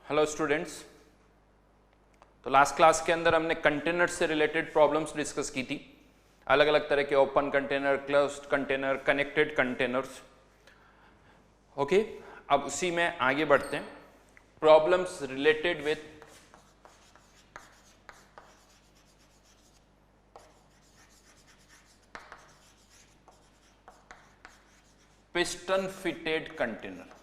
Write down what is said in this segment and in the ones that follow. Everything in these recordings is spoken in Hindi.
Hello students. तो लास्ट क्लास के अंदर हमने कंटेनर से रिलेटेड प्रॉब्लम्स डिस्कस की थी, अलग अलग तरह के open container, closed container, connected containers. Okay, अब उसी में आगे बढ़ते हैं। Problems related with piston fitted container.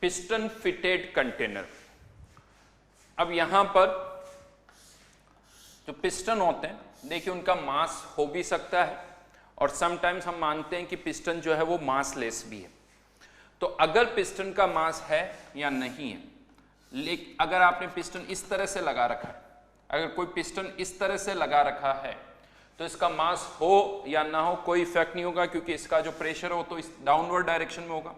Piston fitted container. अब यहां पर जो पिस्टन होते हैं, देखिए उनका मास हो भी सकता है और समटाइम्स हम मानते हैं कि पिस्टन जो है वो मासलेस भी है। तो अगर पिस्टन का मास है या नहीं है, लेकिन अगर आपने पिस्टन इस तरह से लगा रखा है, अगर कोई पिस्टन इस तरह से लगा रखा है तो इसका मास हो या ना हो कोई इफेक्ट नहीं होगा, क्योंकि इसका जो प्रेशर हो तो इस डाउनवर्ड डायरेक्शन में होगा।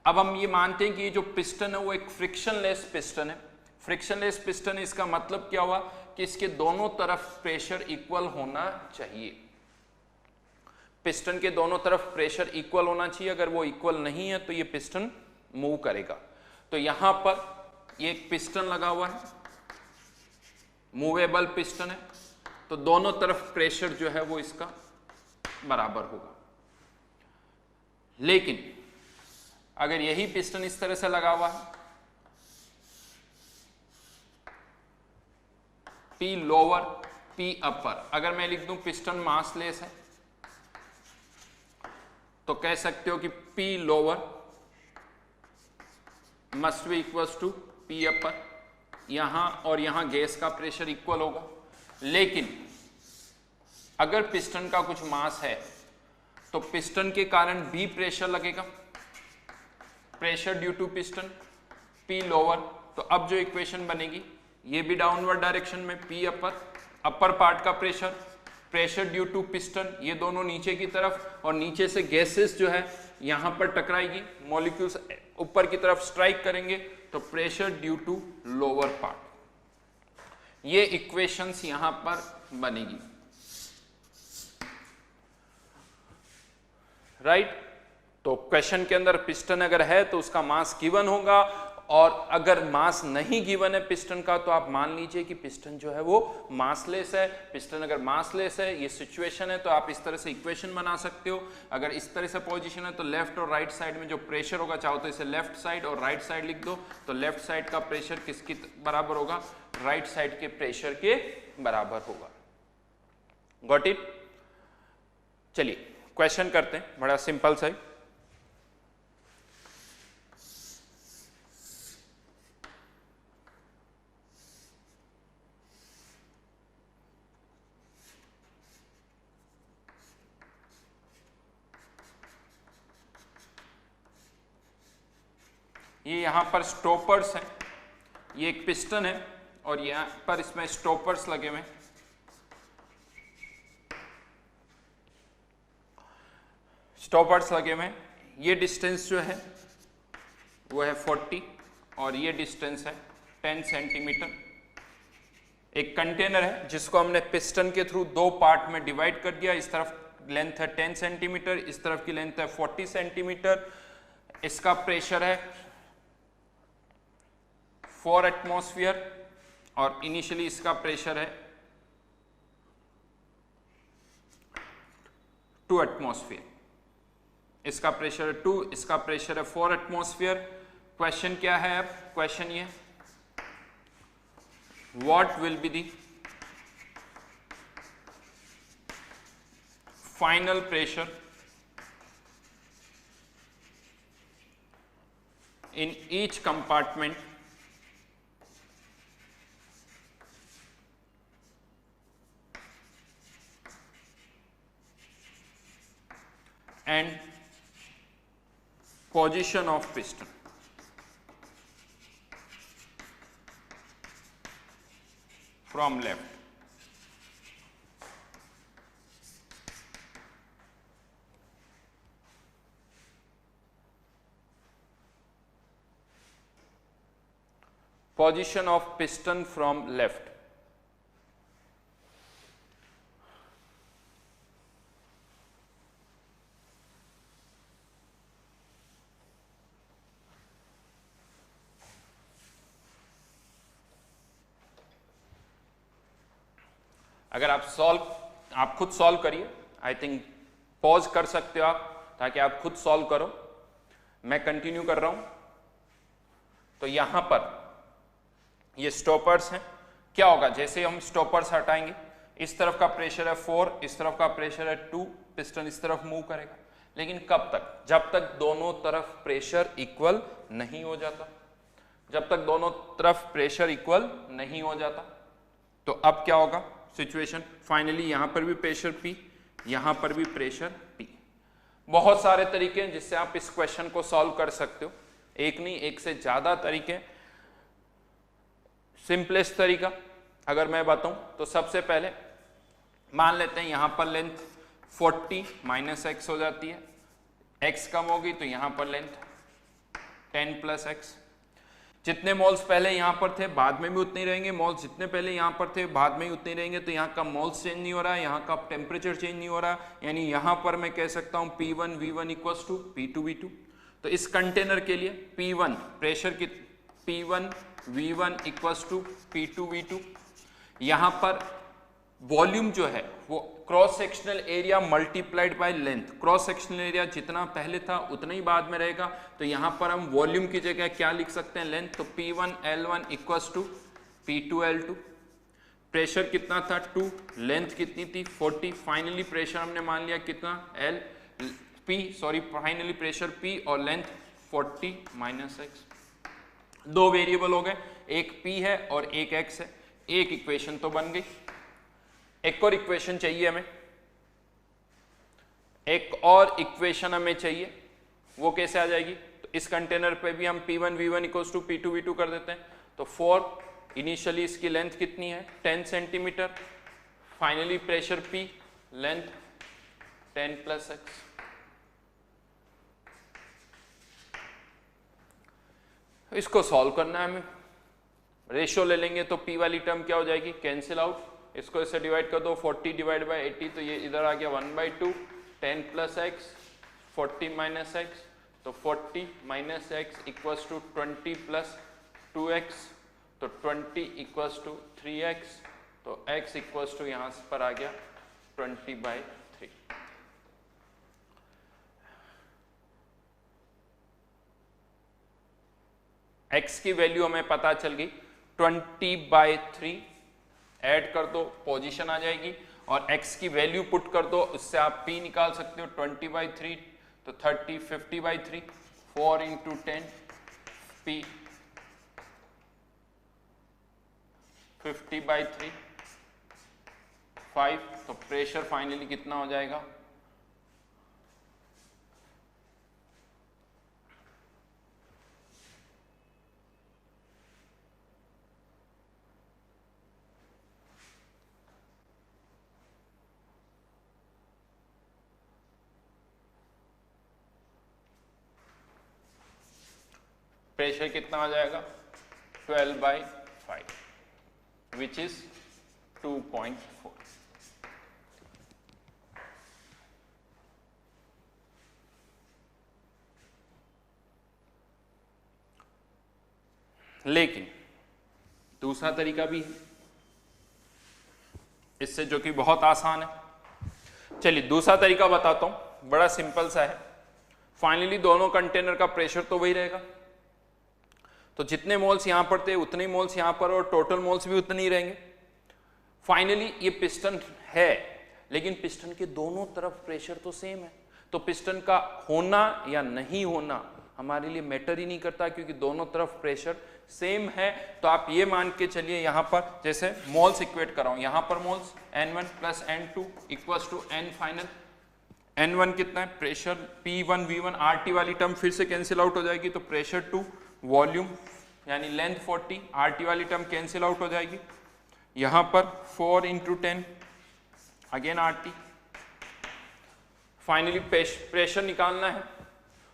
अब हम ये मानते हैं कि ये जो पिस्टन है वो एक फ्रिक्शनलेस पिस्टन है। फ्रिक्शनलेस पिस्टन, इसका मतलब क्या हुआ कि इसके दोनों तरफ प्रेशर इक्वल होना चाहिए। पिस्टन के दोनों तरफ प्रेशर इक्वल होना चाहिए। अगर वो इक्वल नहीं है तो ये पिस्टन मूव करेगा। तो यहां पर ये एक पिस्टन लगा हुआ है, मूवेबल पिस्टन है, तो दोनों तरफ प्रेशर जो है वो इसका बराबर होगा। लेकिन अगर यही पिस्टन इस तरह से लगा हुआ है, P लोअर P अपर, अगर मैं लिख दूं पिस्टन मासलेस है तो कह सकते हो कि P lower must be equals to P upper. यहां और यहां गैस का प्रेशर इक्वल होगा। लेकिन अगर पिस्टन का कुछ मास है तो पिस्टन के कारण भी प्रेशर लगेगा, pressure due to piston P lower. तो अब जो इक्वेशन बनेगी ये भी डाउनवर्ड डायरेक्शन में, P अपर, अपर पार्ट का pressure, pressure due to piston, ये दोनों नीचे की तरफ, और नीचे से गैसेस जो है यहां पर टकराएगी, मॉलिक्यूल्स ऊपर की तरफ स्ट्राइक करेंगे, तो pressure due to lower part. ये इक्वेशंस यहां पर बनेगी, राइट। तो क्वेश्चन के अंदर पिस्टन अगर है तो उसका मास गिवन होगा, और अगर मास नहीं गिवन है पिस्टन का तो आप मान लीजिए कि पिस्टन जो है वो मासलेस है। पिस्टन अगर मासलेस है, ये सिचुएशन है, तो आप इस तरह से इक्वेशन बना सकते हो। अगर इस तरह से पोजीशन है तो लेफ्ट और राइट साइड में जो प्रेशर होगा, चाहो तो इसे लेफ्ट साइड और राइट साइड लिख दो, तो लेफ्ट साइड का प्रेशर किसके बराबर होगा? राइट साइड के प्रेशर के बराबर होगा। Got it? चलिए क्वेश्चन करते हैं, बड़ा सिंपल सा है। ये यहां पर स्टॉपर्स हैं, ये एक पिस्टन है और यहां पर इसमें स्टॉपर्स लगे हुए हैं। स्टॉपर्स लगे हुए हैं। ये डिस्टेंस जो है वो है 40 और ये डिस्टेंस है 10 सेंटीमीटर। एक कंटेनर है जिसको हमने पिस्टन के थ्रू दो पार्ट में डिवाइड कर दिया। इस तरफ लेंथ है 10 सेंटीमीटर, इस तरफ की लेंथ है 40 सेंटीमीटर। इसका प्रेशर है 4 एटमॉस्फेयर और इनिशियली इसका प्रेशर है 2 एटमॉस्फेयर। इसका प्रेशर है 2, इसका प्रेशर है 4 एटमॉस्फेयर। क्वेश्चन क्या है? अब क्वेश्चन ये, what will be the final pressure in each compartment and position of piston. From left. Position of piston from left. अगर आप खुद सॉल्व करिए, आई थिंक पॉज कर सकते हो आप ताकि आप खुद सॉल्व करो। मैं कंटिन्यू कर रहा हूं। तो यहां पर ये स्टॉपर्स हैं, क्या होगा जैसे हम स्टॉपर्स हटाएंगे, इस तरफ का प्रेशर है 4, इस तरफ का प्रेशर है 2, पिस्टन इस तरफ मूव करेगा, लेकिन कब तक? जब तक दोनों तरफ प्रेशर इक्वल नहीं हो जाता, जब तक दोनों तरफ प्रेशर इक्वल नहीं हो जाता। तो अब क्या होगा सिचुएशन, फाइनली यहां पर भी प्रेशर P, यहां पर भी प्रेशर P। बहुत सारे तरीके हैं जिससे आप इस क्वेश्चन को सॉल्व कर सकते हो, एक नहीं एक से ज्यादा तरीके। सिंपलेस्ट तरीका अगर मैं बताऊं तो सबसे पहले मान लेते हैं यहां पर लेंथ 40 माइनस एक्स हो जाती है, x कम होगी तो यहां पर लेंथ 10 प्लस एक्स। जितने मोल्स पहले यहां पर थे बाद में भी उतने ही रहेंगे, मोल्स जितने पहले यहां पर थे बाद में ही उतने ही रहेंगे, तो यहां का मोल्स चेंज नहीं हो रहा है, यहां का टेम्परेचर चेंज नहीं हो रहा, यानी यहां पर मैं कह सकता हूं P1 V1 equals to P2 V2। तो इस कंटेनर के लिए P1 प्रेशर की P1 V1 equals to P2 V2। यहां पर वॉल्यूम जो है वो cross sectional area multiplied by length, cross sectional area जितना पहले था उतना ही बाद में रहेगा, तो यहां पर हम वॉल्यूम की जगह क्या लिख सकते हैं लेंथ, तो P1 L1 equals to P2 L2। Pressure कितना था 2, लेंथ कितनी थी 40, फाइनली प्रेशर हमने मान लिया कितना फाइनली प्रेशर P और लेंथ 40 माइनस एक्स। दो वेरिएबल हो गए, एक P है और एक x है, एक इक्वेशन तो बन गई। एक और इक्वेशन चाहिए हमें, एक और इक्वेशन हमें चाहिए, वो कैसे आ जाएगी? तो इस कंटेनर पे भी हम P1 V1 equals to P2 V2 कर देते हैं। तो 4 इनिशियली इसकी लेंथ कितनी है 10 centimetre, finally pressure P, length 10 plus x. इसको सॉल्व करना है हमें, रेशियो ले लेंगे तो P वाली टर्म क्या हो जाएगी, कैंसिल आउट, इसको इससे डिवाइड कर दो 40 डिवाइड बाय 80, तो ये इधर आ गया 1/2, 10 प्लस एक्स 40 माइनस एक्स, तो 40 minus X equals to 20 plus 2x, तो 20 इक्वल्स टू 3x, तो x इक्वल्स टू यहां पर आ गया 20/3। x की वैल्यू हमें पता चल गई 20/3, ऐड कर दो पोजीशन आ जाएगी, और x की वैल्यू पुट कर दो, उससे आप p निकाल सकते हो 20/3, तो 30 50/3, 4 इंटू 10 p 50/3 5, तो प्रेशर फाइनली कितना हो जाएगा, प्रेशर कितना हो जाएगा 12/5 विच इज 2.4। लेकिन दूसरा तरीका भी है इससे, जो कि बहुत आसान है। चलिए दूसरा तरीका बताता हूं, बड़ा सिंपल सा है। फाइनली दोनों कंटेनर का प्रेशर तो वही रहेगा, तो जितने मोल्स यहां पर थे उतने ही मोल्स यहां पर, और टोटल मोल्स भी उतने ही रहेंगे। फाइनली ये पिस्टन है, लेकिन पिस्टन के दोनों तरफ प्रेशर तो सेम है, तो पिस्टन का होना या नहीं होना हमारे लिए मैटर ही नहीं करता, क्योंकि दोनों तरफ प्रेशर सेम है। तो आप ये मान के चलिए, यहां पर जैसे मोल्स इक्वेट कर रहा हूं, यहां पर moles N1 plus N2 equals to N final. N1 कितना है प्रेशर P1 V1, RT वाली टर्म फिर से कैंसिल आउट हो जाएगी, तो प्रेशर 2, वॉल्यूम यानी लेंथ 40, RT वाली टर्म कैंसिल आउट हो जाएगी, यहां पर 4 into 10 again RT। Finally pressure निकालना है,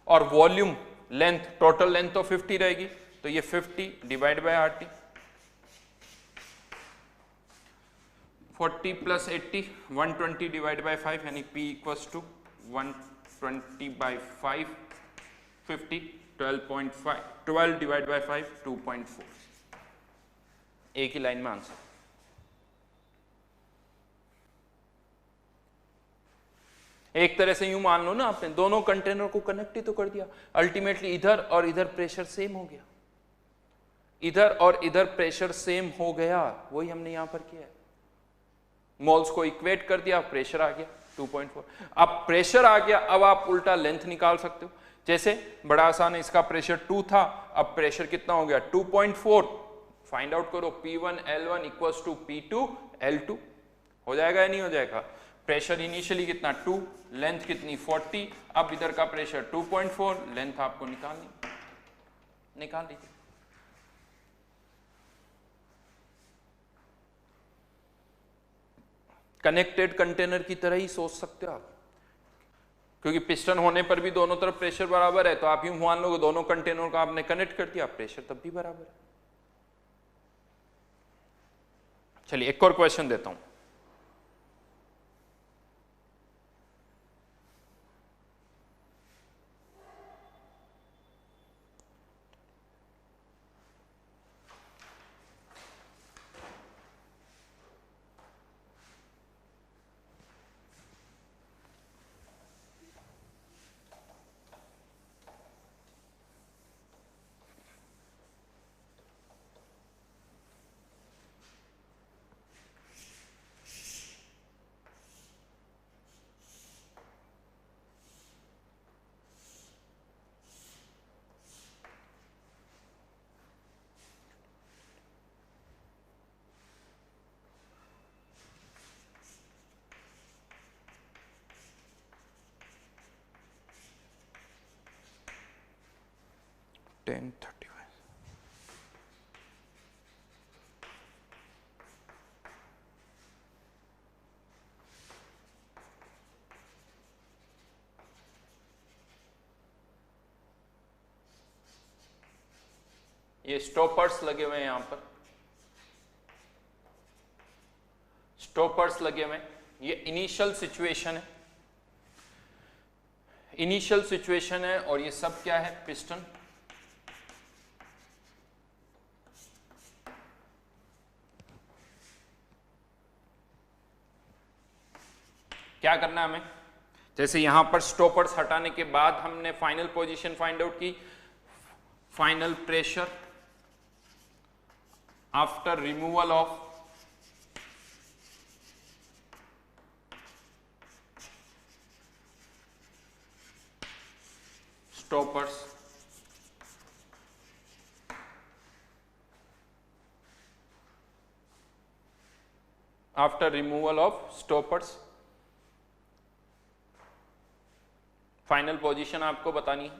और वॉल्यूम लेंथ, टोटल लेंथ तो 50 रहेगी, तो ये 50 divide by RT, 40 plus 80 120 divide by 5, यानी P equals to 120/5 50 12.5, 12 divide by 5 2.4। एक ही लाइन में आंसर। एक तरह से यूं मान लो ना, आपने दोनों कंटेनर को कनेक्ट ही तो कर दिया, अल्टीमेटली इधर और इधर प्रेशर सेम हो गया, इधर और इधर प्रेशर सेम हो गया, वही हमने यहां पर किया है। मोल्स को इक्वेट कर दिया, प्रेशर आ गया 2.4। अब प्रेशर आ गया, अब आप उल्टा लेंथ निकाल सकते हो। जैसे बड़ा आसान है, इसका प्रेशर 2 था, अब प्रेशर कितना हो गया 2.4। फाइंड आउट करो P1 L1 equals to P2 L2, हो जाएगा या नहीं हो जाएगा? प्रेशर इनिशियली कितना 2, लेंथ कितनी 40, अब इधर का प्रेशर 2.4, लेंथ आपको निकाल लीजिए। कनेक्टेड कंटेनर की तरह ही सोच सकते हो आप, क्योंकि पिस्टन होने पर भी दोनों तरफ प्रेशर बराबर है, तो आप यूं मान लो दोनों कंटेनर को आपने कनेक्ट कर दिया, प्रेशर तब भी बराबर है। चलिए एक और क्वेश्चन देता हूं। ये स्टॉपर्स लगे हुए हैं, यहां पर स्टॉपर्स लगे हुए हैं। ये इनिशियल सिचुएशन है, इनिशियल सिचुएशन है, और ये सब क्या है, पिस्टन। क्या करना है हमें, जैसे यहां पर स्टॉपर्स हटाने के बाद हमने फाइनल पोजीशन फाइंड आउट की, final pressure after removal of stoppers, after removal of stoppers final position आपको बतानी है,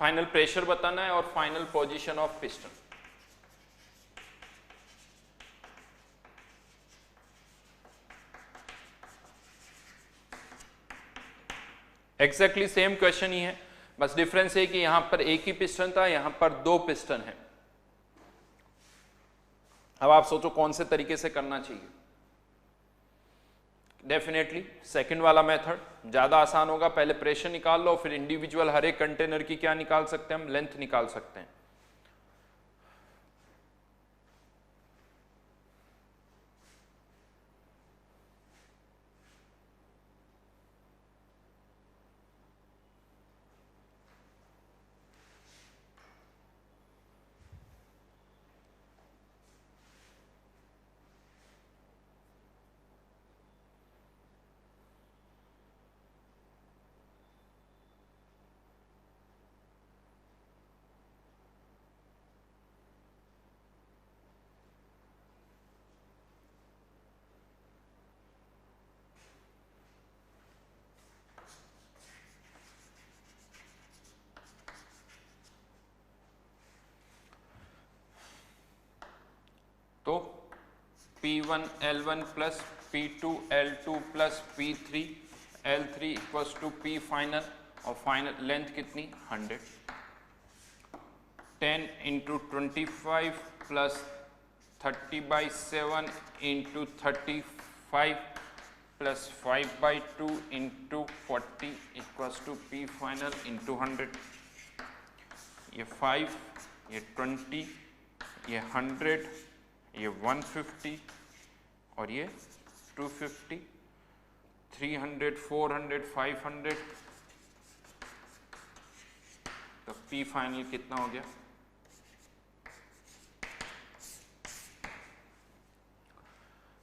फाइनल प्रेशर बताना है और final position of piston. Exactly same question ही है, बस डिफरेंस है कि यहां पर एक ही पिस्टन था, यहां पर दो पिस्टन है। अब आप सोचो कौन से तरीके से करना चाहिए। डेफिनेटली सेकंड वाला मेथड ज्यादा आसान होगा, पहले प्रेशर निकाल लो, फिर इंडिविजुअल हर एक कंटेनर की क्या निकाल सकते हैं हम, लेंथ निकाल सकते हैं। तो P1 L1 plus P2 L2 plus P3 L3 equals to P final, और फाइनल लेंथ कितनी 100, 10 into 25 plus 30/7 into 35 plus 5/2 into 40 equals to P final into 100। ये 5, ये 20, ये 100, ये 150 और ये 250। 300, 400, 500, तो P फाइनल कितना हो गया?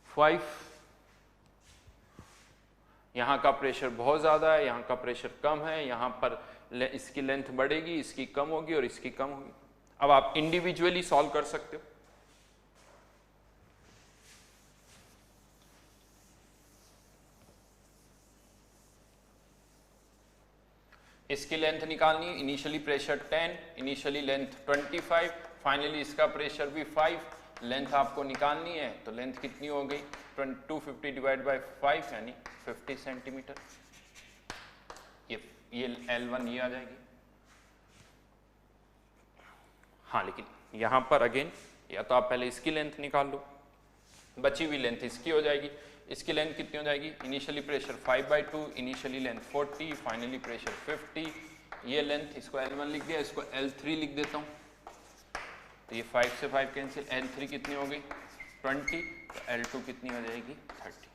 5। यहाँ का प्रेशर बहुत ज़्यादा है, यहाँ का प्रेशर कम है, यहाँ पर इसकी लेंथ बढ़ेगी, इसकी कम होगी और इसकी कम होगी। अब आप इंडिविजुअली सॉल्व कर सकते हो। इसकी लेंथ निकालनी है, initially pressure 10, initially length 25, finally इसका प्रेशर भी 5, लेंथ आपको निकालनी है तो लेंथ कितनी हो गई? 250 डिवाइड बाय 5 यानी 50 सेंटीमीटर। ये L1 ये आ जाएगी। हाँ, लेकिन यहां पर अगेन या तो आप पहले इसकी लेंथ निकाल लो, बची हुई लेंथ इसकी हो जाएगी। इसकी लेंथ कितनी हो जाएगी? Initially pressure 5/2, initially length 40, finally pressure 50। ये लेंथ, इसको L1 लिख दिया, इसको L3 लिख देता हूँ। तो ये 5 से 5 कैंसिल, L3 कितनी हो गई? 20, तो L2 कितनी हो जाएगी? 30।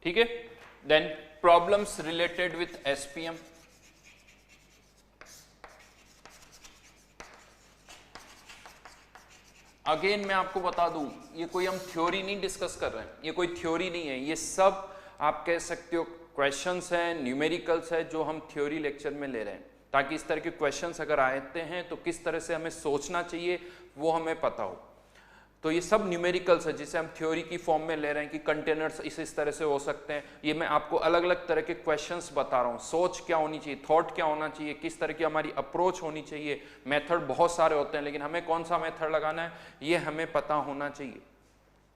ठीक है, then problems related with SPM. Again मैं आपको बता दूं, ये कोई हम थ्योरी नहीं डिस्कस कर रहे हैं, ये कोई थ्योरी नहीं है, ये सब आप कह सकते हो क्वेश्चंस हैं, न्यूमेरिकल्स है जो हम थ्योरी लेक्चर में ले रहे हैं, ताकि इस तरह के क्वेश्चंस अगर आते हैं तो किस तरह से हमें सोचना चाहिए वो हमें पता हो। तो ये सब न्यूमेरिकल्स है जिसे हम थ्योरी की फॉर्म में ले रहे हैं कि कंटेनर्स इस तरह से हो सकते हैं। ये मैं आपको अलग अलग तरह के क्वेश्चंस बता रहा हूँ, सोच क्या होनी चाहिए, थॉट क्या होना चाहिए, किस तरह की हमारी अप्रोच होनी चाहिए। मेथड बहुत सारे होते हैं लेकिन हमें कौन सा मेथड लगाना है ये हमें पता होना चाहिए।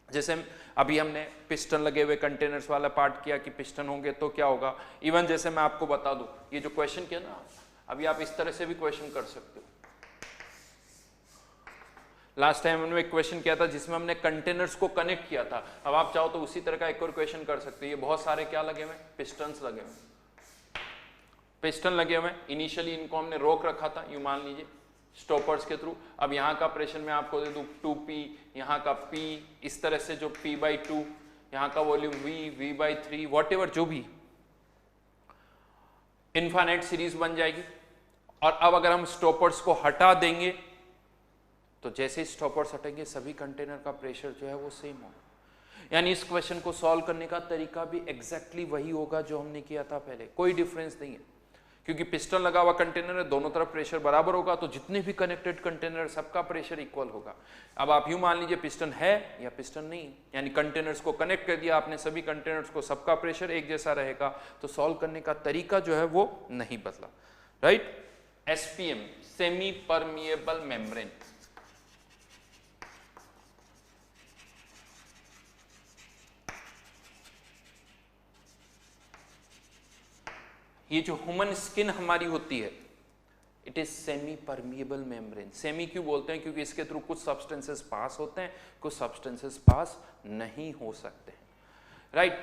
जैसे अभी हमने पिस्टन लगे हुए कंटेनर्स वाला पार्ट किया कि पिस्टन होंगे तो क्या होगा। इवन जैसे मैं आपको बता दूं, ये जो क्वेश्चन किया ना, अभी आप इस तरह से भी क्वेश्चन कर सकते हो। लास्ट टाइम हमने एक क्वेश्चन किया था जिसमें हमने कंटेनर्स को कनेक्ट किया था, अब आप चाहो तो उसी तरह का एक और क्वेश्चन कर सकते हो। ये बहुत सारे क्या लगे हुए, पिस्टन्स लगे हुए, पिस्टन लगे हुए। इनिशियली इनको हमने रोक रखा था, यूं मान लीजिए स्टॉपर्स के थ्रू। अब यहाँ का प्रेशर मैं आपको दे दूं 2P, यहाँ का P, इस तरह से जो P/2, यहाँ का वॉल्यूम V, V/3, वॉट जो भी इनफाइनाइट सीरीज बन जाएगी। और अब अगर हम स्टॉपर्स को हटा देंगे तो जैसे ही स्टॉपर्स हटेंगे सभी कंटेनर का प्रेशर जो है वो सेम होगा। यानी इस क्वेश्चन को सॉल्व करने का तरीका भी एग्जैक्टली वही होगा जो हमने किया था पहले, कोई डिफरेंस नहीं है, क्योंकि पिस्टन लगा हुआ कंटेनर है, दोनों तरफ प्रेशर बराबर होगा, तो जितने भी कनेक्टेड कंटेनर सबका प्रेशर इक्वल होगा। अब आप यूं मान लीजिए पिस्टन है या पिस्टन नहीं, यानी कंटेनर्स को कनेक्ट कर दिया आपने, सभी कंटेनर्स को, सबका प्रेशर एक जैसा रहेगा, तो सॉल्व करने का तरीका जो है वो नहीं बदला। Right, SPM, semi permeable membrane. ये जो ह्यूमन स्किन हमारी होती है, it is semi permeable membrane. Semi क्यों बोलते हैं? क्योंकि इसके थ्रू कुछ सब्सटेंसेस पास होते हैं, कुछ सब्सटेंसेस पास नहीं हो सकते हैं। राइट,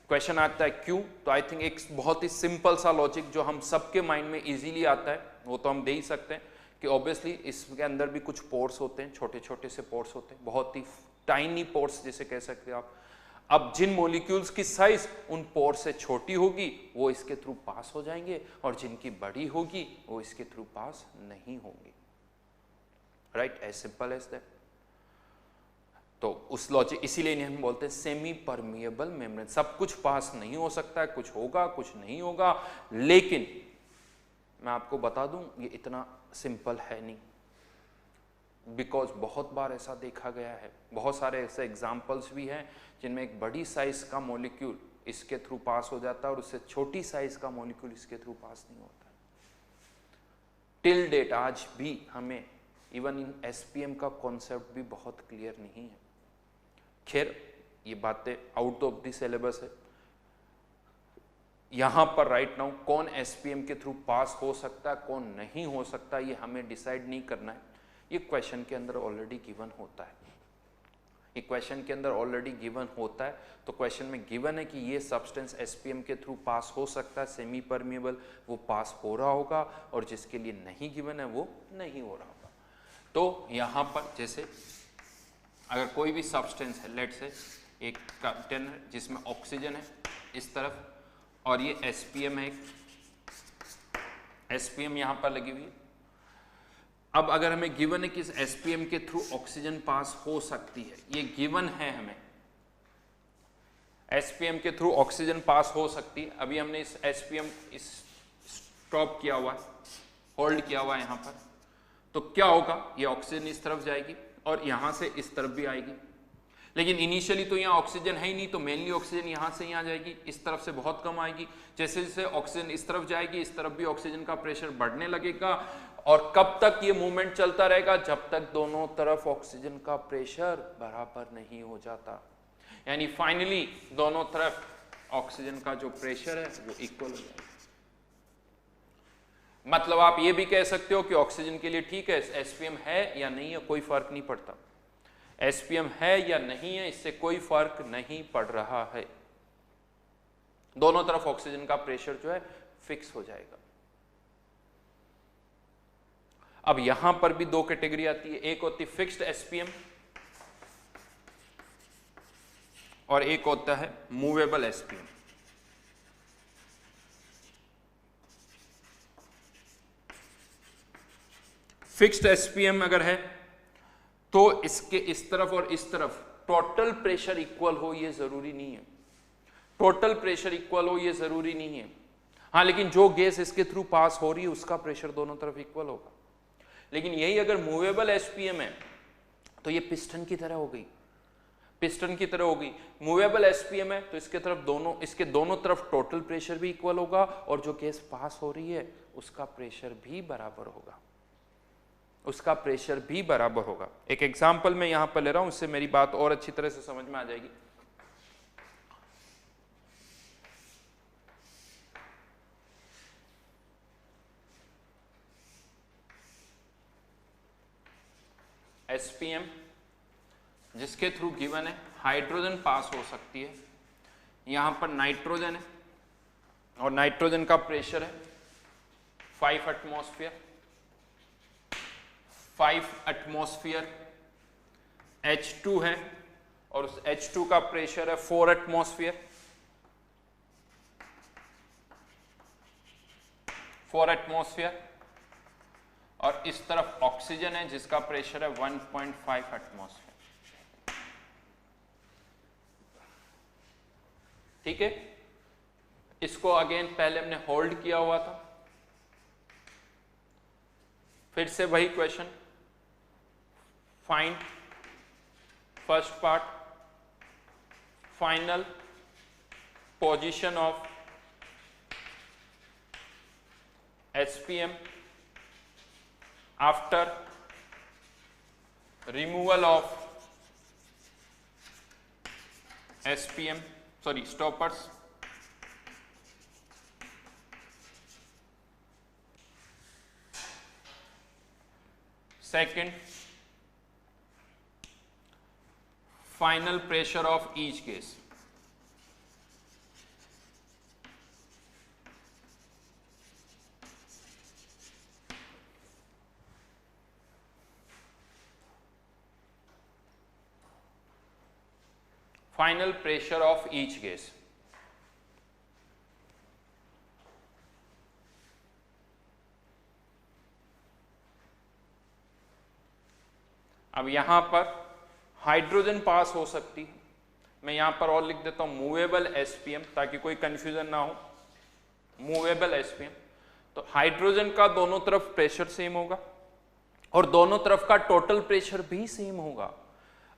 क्वेश्चन आता है क्यों, तो आई थिंक एक बहुत ही सिंपल सा लॉजिक जो हम सबके माइंड में इजीली आता है वो तो हम दे ही सकते हैं कि ऑब्वियसली इसके अंदर भी कुछ पोर्स होते हैं, छोटे छोटे से पोर्स होते हैं, बहुत ही टाइनी पोर्स जिसे कह सकते हैं आप। अब जिन मॉलिक्यूल्स की साइज उन पोर से छोटी होगी वो इसके थ्रू पास हो जाएंगे, और जिनकी बड़ी होगी वो इसके थ्रू पास नहीं होंगी। Right, as simple as that. तो उस लॉजिक, इसीलिए हम बोलते हैं सेमी परमिएबल मेम्ब्रेन। सब कुछ पास नहीं हो सकता है, कुछ होगा कुछ नहीं होगा, लेकिन मैं आपको बता दूं ये इतना सिंपल है नहीं, बिकॉज बहुत बार ऐसा देखा गया है, बहुत सारे ऐसे एग्जाम्पल्स भी हैं जिनमें एक बड़ी साइज का मॉलिक्यूल इसके थ्रू पास हो जाता है और उससे छोटी साइज का मॉलिक्यूल इसके थ्रू पास नहीं होता। टिल डेट आज भी हमें इवन इन एसपीएम का कॉन्सेप्ट भी बहुत क्लियर नहीं है। खैर ये बातें आउट ऑफ द सिलेबस है। यहां पर राइट नाउ कौन एसपीएम के थ्रू पास हो सकता है कौन नहीं हो सकता ये हमें डिसाइड नहीं करना है, ये क्वेश्चन के अंदर ऑलरेडी गिवन होता है। ये क्वेश्चन के अंदर ऑलरेडी गिवन होता है, तो क्वेश्चन में गिवन है कि ये सब्सटेंस एसपीएम के थ्रू पास हो सकता है, सेमी परमिएबल, वो पास हो रहा होगा, और जिसके लिए नहीं गिवन है वो नहीं हो रहा होगा। तो यहां पर जैसे अगर कोई भी सब्सटेंस है, लेट से एक कंटेनर जिसमें ऑक्सीजन है इस तरफ, और ये एसपीएम है, एसपीएम यहां पर लगी हुई है। अब अगर हमें गिवन है कि इस एसपीएम के थ्रू ऑक्सीजन पास हो सकती है, ये गिवन है हमें, एसपीएम के थ्रू ऑक्सीजन पास हो सकती है। अभी हमने इस एसपीएम इस स्टॉप किया हुआ है, होल्ड किया हुआ है यहां पर, तो क्या होगा, ये ऑक्सीजन इस तरफ जाएगी और यहां से इस तरफ भी आएगी, लेकिन इनिशियली तो यहाँ ऑक्सीजन है ही नहीं, तो मेनली ऑक्सीजन यहाँ से यहाँ जाएगी, इस तरफ से बहुत कम आएगी। जैसे जैसे ऑक्सीजन इस तरफ जाएगी इस तरफ भी ऑक्सीजन का प्रेशर बढ़ने लगेगा, और कब तक ये मूवमेंट चलता रहेगा, जब तक दोनों तरफ ऑक्सीजन का प्रेशर बराबर नहीं हो जाता, यानी फाइनली दोनों तरफ ऑक्सीजन का जो प्रेशर है वो इक्वल हो जाएगा। मतलब आप ये भी कह सकते हो कि ऑक्सीजन के लिए ठीक है, एसपीएम है या नहीं है कोई फर्क नहीं पड़ता, एसपीएम है या नहीं है इससे कोई फर्क नहीं पड़ रहा है, दोनों तरफ ऑक्सीजन का प्रेशर जो है फिक्स हो जाएगा। अब यहां पर भी दो कैटेगरी आती है, एक होती है फिक्स्ड एसपीएम और एक होता है मूवेबल एसपीएम। फिक्स्ड एसपीएम अगर है तो इसके इस तरफ और इस तरफ टोटल प्रेशर इक्वल हो ये जरूरी नहीं है, टोटल प्रेशर इक्वल हो ये जरूरी नहीं है। हाँ, लेकिन जो गैस इसके थ्रू पास हो रही है उसका प्रेशर दोनों तरफ इक्वल होगा। लेकिन यही अगर मूवेबल एसपीएम है तो ये पिस्टन की तरह हो गई, पिस्टन की तरह हो गई। मूवेबल एसपीएम है तो इसके तरफ इसके दोनों तरफ टोटल प्रेशर भी इक्वल होगा, और जो गैस पास हो रही है उसका प्रेशर भी बराबर होगा, उसका प्रेशर भी बराबर होगा। एक एग्जांपल मैं यहां पर ले रहा हूं, उससे मेरी बात और अच्छी तरह से समझ में आ जाएगी। एसपीएम जिसके थ्रू गिवन है हाइड्रोजन पास हो सकती है, यहां पर नाइट्रोजन है और नाइट्रोजन का प्रेशर है 5 एटमॉस्फेयर, 5 एटमॉस्फेयर, H2 है और उस H2 का प्रेशर है 4 एटमॉस्फेयर, 4 एटमॉस्फेयर, और इस तरफ ऑक्सीजन है जिसका प्रेशर है 1.5 एटमॉस्फेयर। ठीक है, इसको अगेन पहले हमने होल्ड किया हुआ था, फिर से वही question, find first part final position of SPM after removal of SPM, sorry, stoppers. Second, final pressure of each gas. Final pressure of each gas. अब यहां पर हाइड्रोजन पास हो सकती है, मैं यहां पर और लिख देता हूं मूवेबल एसपीएम ताकि कोई कंफ्यूजन ना हो। मूवेबल एसपीएम, तो हाइड्रोजन का दोनों तरफ प्रेशर सेम होगा और दोनों तरफ का टोटल प्रेशर भी सेम होगा।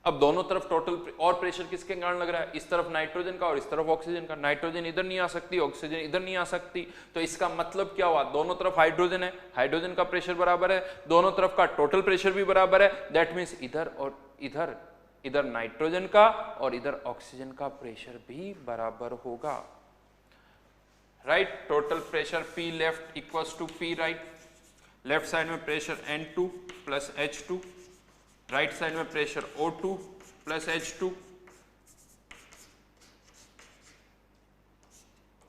अब दोनों तरफ टोटल और प्रेशर किसके कारण लग रहा है? इस तरफ नाइट्रोजन का और इस तरफ ऑक्सीजन का। नाइट्रोजन इधर नहीं आ सकती, ऑक्सीजन इधर नहीं आ सकती, तो इसका मतलब क्या हुआ? दोनों तरफ हाइड्रोजन है, हाइड्रोजन का प्रेशर बराबर है, दोनों तरफ का टोटल प्रेशर भी बराबर है। दैट मीन्स इधर और इधर, इधर नाइट्रोजन का और इधर ऑक्सीजन का प्रेशर भी बराबर होगा। Right, total pressure P left equals to P right, left side में pressure N2 plus H2, right side में प्रेशर O2 प्लस H2।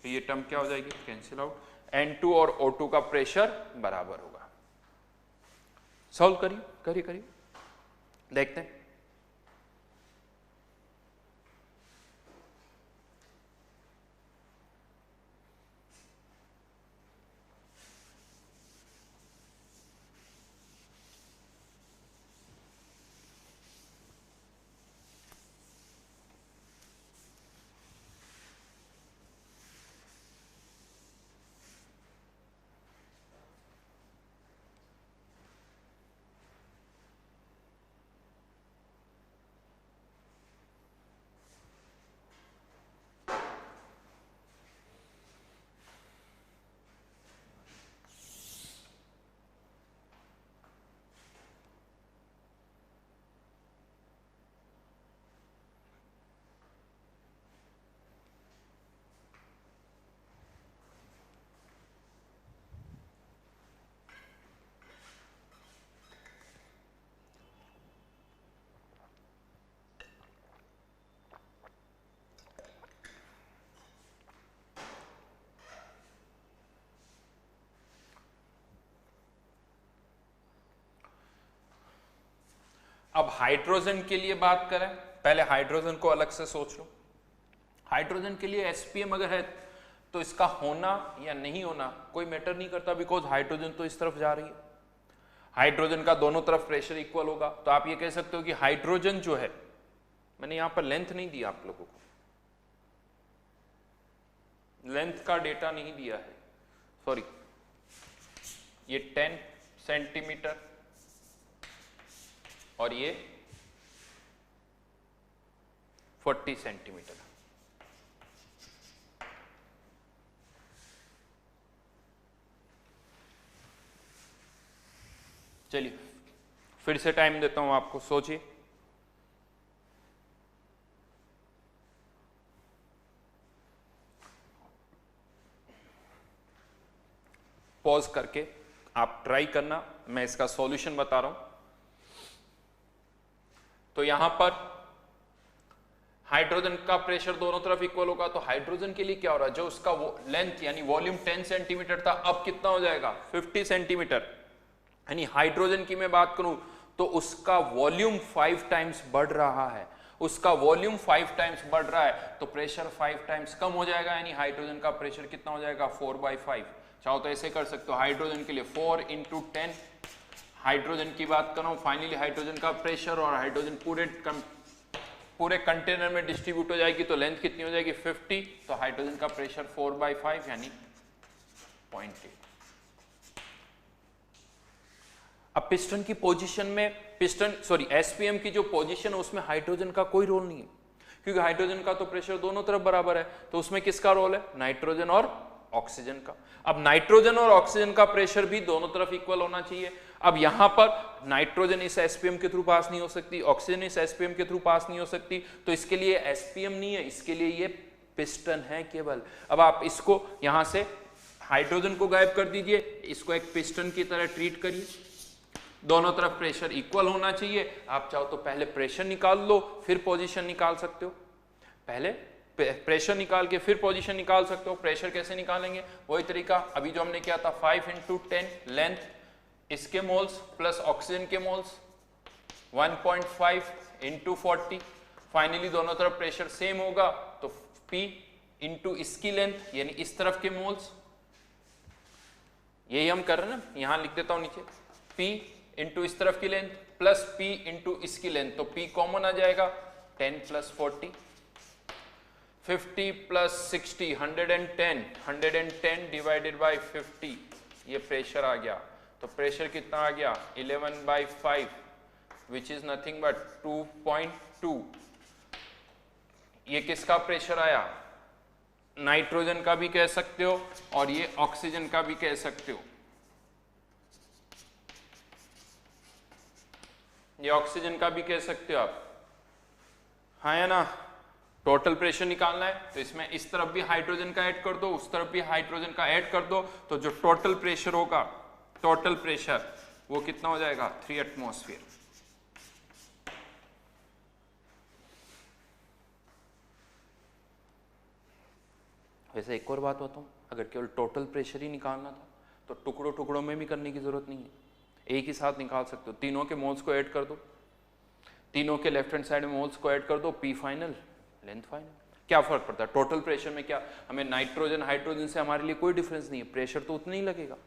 तो ये टर्म क्या हो जाएगी? Cancel out. N2 और O2 का प्रेशर बराबर होगा। सॉल्व करिए करिए करिए, देखते हैं। अब हाइड्रोजन के लिए बात करें, पहले हाइड्रोजन को अलग से सोच लो। हाइड्रोजन के लिए एसपीएम अगर है तो इसका होना या नहीं होना कोई मैटर नहीं करता, बिकॉज हाइड्रोजन तो इस तरफ जा रही है। हाइड्रोजन का दोनों तरफ प्रेशर इक्वल होगा, तो आप ये कह सकते हो कि हाइड्रोजन जो है, मैंने यहां पर लेंथ नहीं दिया आप लोगों को, लेंथ का डेटा नहीं दिया है, सॉरी, ये 10 सेंटीमीटर और ये 40 सेंटीमीटर। चलिए फिर से टाइम देता हूं आपको, सोचिए। पॉज करके आप ट्राई करना, मैं इसका सॉल्यूशन बता रहा हूं। तो यहां पर हाइड्रोजन का प्रेशर दोनों तरफ इक्वल होगा, तो हाइड्रोजन के लिए क्या हो रहा है? जो उसका लेंथ यानी वॉल्यूम 10 सेंटीमीटर था, अब कितना हो जाएगा? 50 सेंटीमीटर। यानी हाइड्रोजन की मैं बात करूं तो उसका वॉल्यूम 5 टाइम्स बढ़ रहा है, उसका वॉल्यूम 5 टाइम्स बढ़ रहा है, तो प्रेशर 5 टाइम्स कम हो जाएगा। यानी हाइड्रोजन का प्रेशर कितना हो जाएगा? 4/5। चाहो तो ऐसे कर सकते हो, हाइड्रोजन के लिए 4 × 10, हाइड्रोजन की बात कर रहा हूं। फाइनली हाइड्रोजन का प्रेशर और हाइड्रोजन पूरे कंटेनर में डिस्ट्रीब्यूट हो जाएगी, तो लेंथ कितनी हो जाएगी? 50। तो हाइड्रोजन का प्रेशर 4/5 यानी 0.8। अब पिस्टन की पोजीशन में, एसपीएम की जो पोजीशन है उसमें हाइड्रोजन का कोई रोल नहीं है, क्योंकि हाइड्रोजन का तो प्रेशर दोनों तरफ बराबर है, तो उसमें किसका रोल है? नाइट्रोजन और ऑक्सीजन का। अब नाइट्रोजन और ऑक्सीजन का प्रेशर भी दोनों तरफ इक्वल होना चाहिए। अब यहां पर नाइट्रोजन इस एसपीएम के थ्रू पास नहीं हो सकती, ऑक्सीजन इस एसपीएम के थ्रू पास नहीं हो सकती, तो इसके लिए एसपीएम नहीं है, इसके लिए ये पिस्टन है केवल। अब आप इसको यहां से हाइड्रोजन को गायब कर दीजिए, इसको एक पिस्टन की तरह ट्रीट करिए, दोनों तरफ प्रेशर इक्वल होना चाहिए। आप चाहो तो पहले प्रेशर निकाल लो फिर पोजीशन निकाल सकते हो, पहले प्रेशर निकाल के फिर पोजीशन निकाल सकते हो। प्रेशर कैसे निकालेंगे? वही तरीका अभी जो हमने किया था, 5 × 10 लेंथ, इसके मोल्स प्लस ऑक्सीजन के मोल्स, 1.5 × 40, फाइनली दोनों तरफ प्रेशर सेम होगा तो P इंटू इसकी लेंथ यानी इस तरफ के मोल्स, यही हम कर रहे हैं ना, यहां लिख देता हूं नीचे, P इंटू इस तरफ की लेंथ प्लस P इंटू इसकी लेंथ, तो P कॉमन आ जाएगा 10 प्लस 40, 50 प्लस 60 110, 110 डिवाइडेड बाई 50, ये प्रेशर आ गया। तो प्रेशर कितना आ गया 11/5 विच इज नथिंग बट 2.2। ये किसका प्रेशर आया, नाइट्रोजन का भी कह सकते हो और ये ऑक्सीजन का भी कह सकते हो, ये ऑक्सीजन का भी कह सकते हो आप, हाँ है ना। टोटल प्रेशर निकालना है तो इसमें इस तरफ भी हाइड्रोजन का ऐड कर दो, उस तरफ भी हाइड्रोजन का ऐड कर दो, तो जो टोटल प्रेशर होगा, टोटल प्रेशर वो कितना हो जाएगा 3 एटमॉस्फेयर। वैसे एक और बात बताऊं, अगर केवल टोटल प्रेशर ही निकालना था तो टुकड़ों टुकड़ों में भी करने की जरूरत नहीं है, एक ही साथ निकाल सकते हो। तीनों के मोल्स को ऐड कर दो, तीनों के लेफ्ट हैंड साइड में मोल्स को ऐड कर दो, P फाइनल लेंथ फाइनल। क्या फर्क पड़ता है टोटल प्रेशर में, क्या हमें नाइट्रोजन हाइड्रोजन से हमारे लिए कोई डिफरेंस नहीं है, प्रेशर तो उतना ही लगेगा।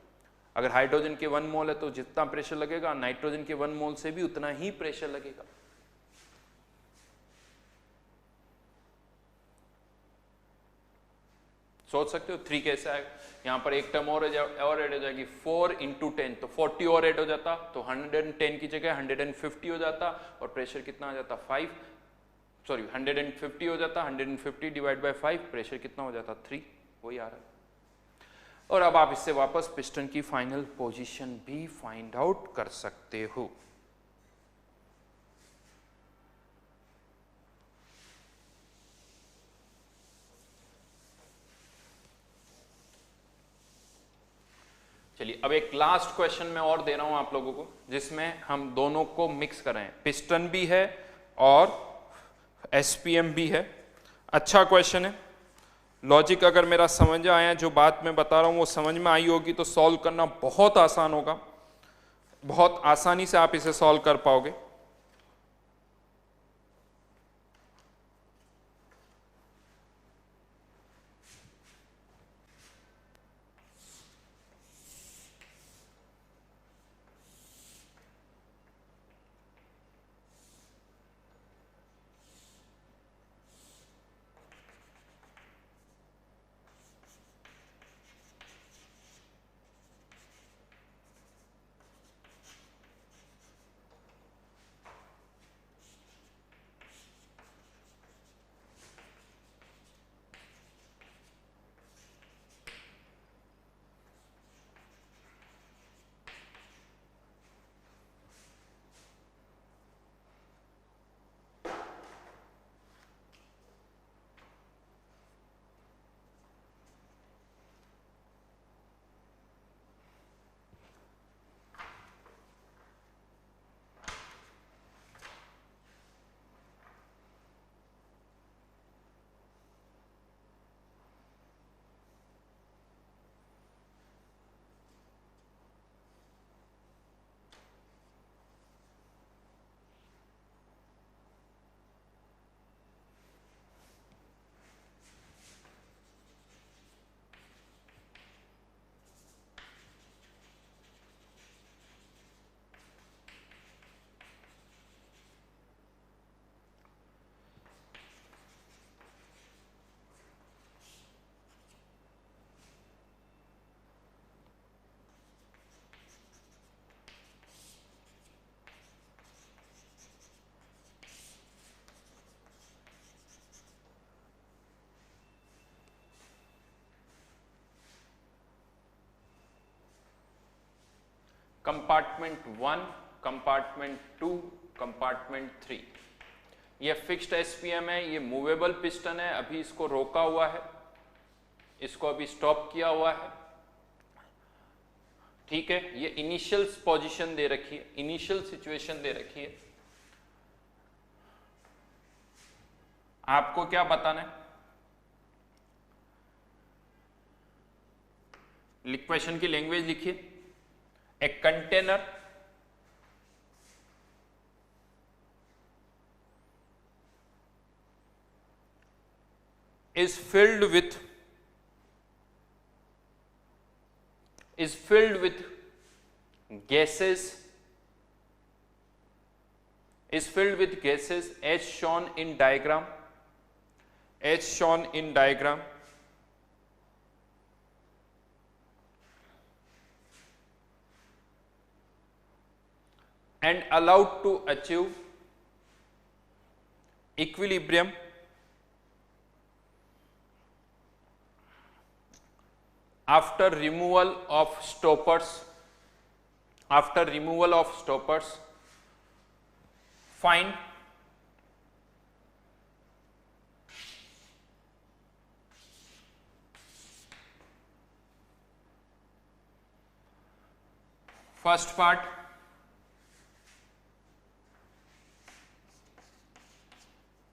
अगर हाइड्रोजन के 1 मोल है तो जितना प्रेशर लगेगा नाइट्रोजन के 1 मोल से भी उतना ही प्रेशर लगेगा। सोच सकते हो 3 कैसे आएगा, यहाँ पर एक टर्म और ऐड हो जाएगी 4 इंटू 10, तो 40 और ऐड हो जाता, तो 110 की जगह 150 हो जाता, और प्रेशर कितना आ जाता 150 हो जाता, 150 डिवाइड बाय 5, प्रेशर कितना हो जाता 3, वही आ रहा है। और अब आप इससे वापस पिस्टन की फाइनल पोजीशन भी फाइंड आउट कर सकते हो। चलिए अब एक लास्ट क्वेश्चन मैं और दे रहा हूं आप लोगों को, जिसमें हम दोनों को मिक्स कर रहे हैं, पिस्टन भी है और एसपीएम भी है। अच्छा क्वेश्चन है, लॉजिक अगर मेरा समझ आया, जो बात मैं बता रहा हूं वो समझ में आई होगी तो सॉल्व करना बहुत आसान होगा, बहुत आसानी से आप इसे सॉल्व कर पाओगे। कंपार्टमेंट 1, कंपार्टमेंट 2, कंपार्टमेंट 3, ये फिक्स्ड एसपीएम है, ये मूवेबल पिस्टन है, अभी इसको रोका हुआ है, इसको अभी स्टॉप किया हुआ है, ठीक है। ये इनिशियल पोजीशन दे रखी है, इनिशियल सिचुएशन दे रखी है। आपको क्या बताना है, क्वेश्चन की लैंग्वेज लिखिए, a container is filled with gases as shown in diagram, and allowed to achieve equilibrium after removal of stoppers. Find first part,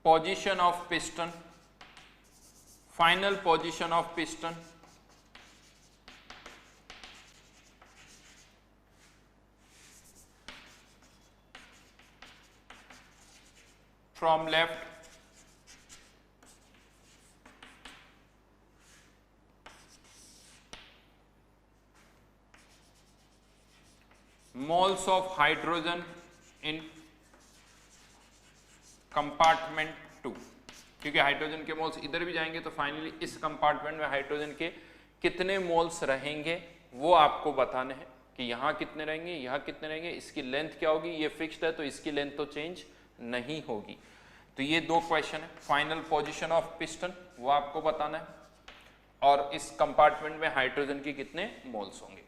position of piston, final position of piston, from left, moles of hydrogen in compartment 2, क्योंकि हाइड्रोजन के मोल्स इधर भी जाएंगे तो फाइनली इस कंपार्टमेंट में हाइड्रोजन के कितने मोल्स रहेंगे वो आपको बताने हैं कि यहाँ कितने रहेंगे, यहाँ कितने रहेंगे, इसकी लेंथ क्या होगी, ये फिक्स्ड है तो इसकी लेंथ तो चेंज नहीं होगी। तो ये दो क्वेश्चन है, फाइनल पोजीशन ऑफ पिस्टन वो आपको बताना है और इस कंपार्टमेंट में हाइड्रोजन के कितने मोल्स होंगे।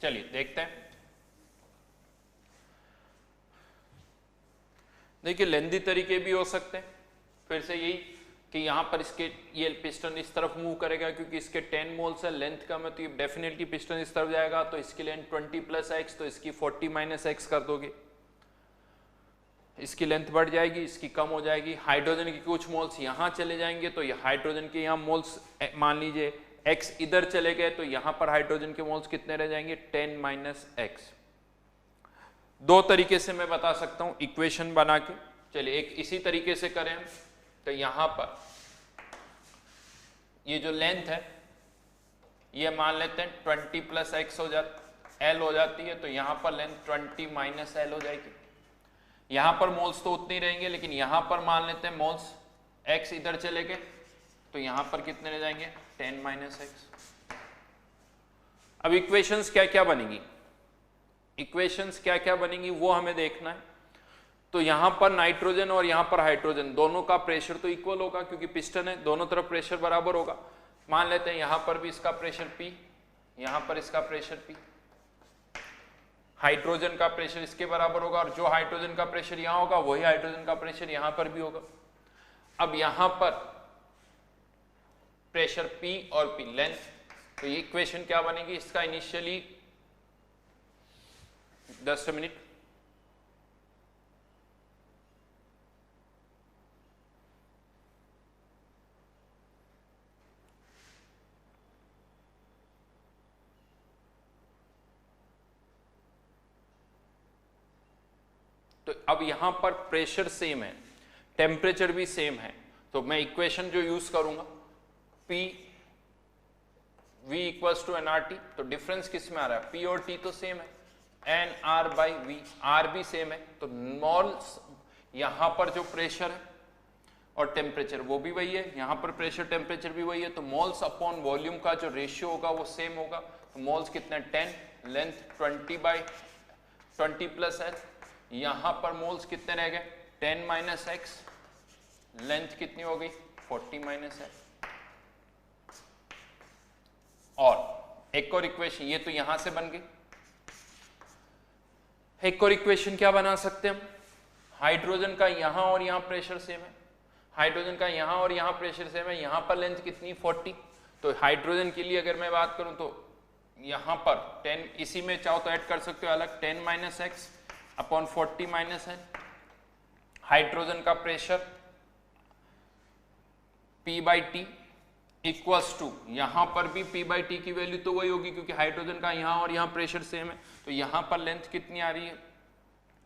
चलिए देखते हैं। देखिए लेंदी तरीके भी हो सकते हैं, फिर से यही कि यहाँ पर इसके ये पिस्टन इस तरफ मूव करेगा क्योंकि इसके 10 मोल्स है, लेंथ कम है तो ये डेफिनेटली पिस्टन इस तरफ जाएगा, तो इसकी लेंथ 20 + x, तो इसकी 40 - x कर दोगे, इसकी लेंथ बढ़ जाएगी, इसकी कम हो जाएगी। हाइड्रोजन के कुछ मोल्स यहाँ चले जाएंगे तो ये हाइड्रोजन के यहाँ मोल्स मान लीजिए x इधर चले गए तो यहाँ पर हाइड्रोजन के मोल्स कितने रह जाएंगे 10 - x। दो तरीके से मैं बता सकता हूँ इक्वेशन बना के। चलिए एक इसी तरीके से करें तो यहाँ पर ये जो लेंथ है ये मान लेते हैं 20 + x हो जाती l हो जाती है, तो यहाँ पर लेंथ 20 - l हो जाएगी। यहाँ पर मोल्स तो उतने ही रहेंगे लेकिन यहाँ पर मान लेते हैं मोल्स x इधर चले गए तो यहाँ पर कितने रह जाएंगे 10 - x। अब इक्वेशंस क्या क्या बनेगी, इक्वेशंस क्या क्या बनेगी वो हमें देखना है। तो यहाँ पर नाइट्रोजन और यहाँ पर हाइड्रोजन दोनों का प्रेशर तो इक्वल होगा क्योंकि पिस्टन है, दोनों तरफ प्रेशर बराबर होगा। मान लेते हैं यहाँ पर भी इसका प्रेशर P, यहाँ पर इसका प्रेशर P, हाइड्रोजन का प्रेशर इसके बराबर होगा और जो हाइड्रोजन का प्रेशर यहाँ होगा वही हाइड्रोजन का प्रेशर यहाँ पर भी होगा। अब यहाँ पर प्रेशर P और P लेंथ, तो ये इक्वेशन क्या बनेगी, इसका इनिशियली 10 मिनट तो अब यहां पर प्रेशर सेम है, टेम्परेचर भी सेम है, तो मैं इक्वेशन जो यूज करूंगा P V equals to NRT, तो डिफरेंस किस में आ रहा है, P और T तो सेम है, NR बाई V, R भी सेम है, तो मोल्स यहां पर जो प्रेशर है और टेम्परेचर वो भी वही है, यहां पर प्रेशर टेम्परेचर भी वही है, तो मोल्स अपॉन वॉल्यूम का जो रेशियो होगा वो सेम होगा। तो मोल्स कितने 10, लेंथ 20 प्लस h, यहां पर मोल्स कितने रह गए 10 माइनस x, लेंथ कितनी हो गई 40 माइनस h। और एक और इक्वेशन, ये तो यहां से बन गई, एक और इक्वेशन क्या बना सकते हैं हम, हाइड्रोजन का यहां और यहां प्रेशर सेम है, हाइड्रोजन का यहां और यहां प्रेशर सेम है, यहां पर लेंथ कितनी 40, तो हाइड्रोजन के लिए अगर मैं बात करूं तो यहां पर 10, इसी में चाहो तो ऐड कर सकते हो अलग, 10 minus X upon 40 minus N. Hydrogen का pressure P by T equals to, यहां पर भी P बाई टी की वैल्यू तो वही होगी क्योंकि हाइड्रोजन का यहां और यहां प्रेशर सेम है, तो यहां पर लेंथ कितनी आ रही है,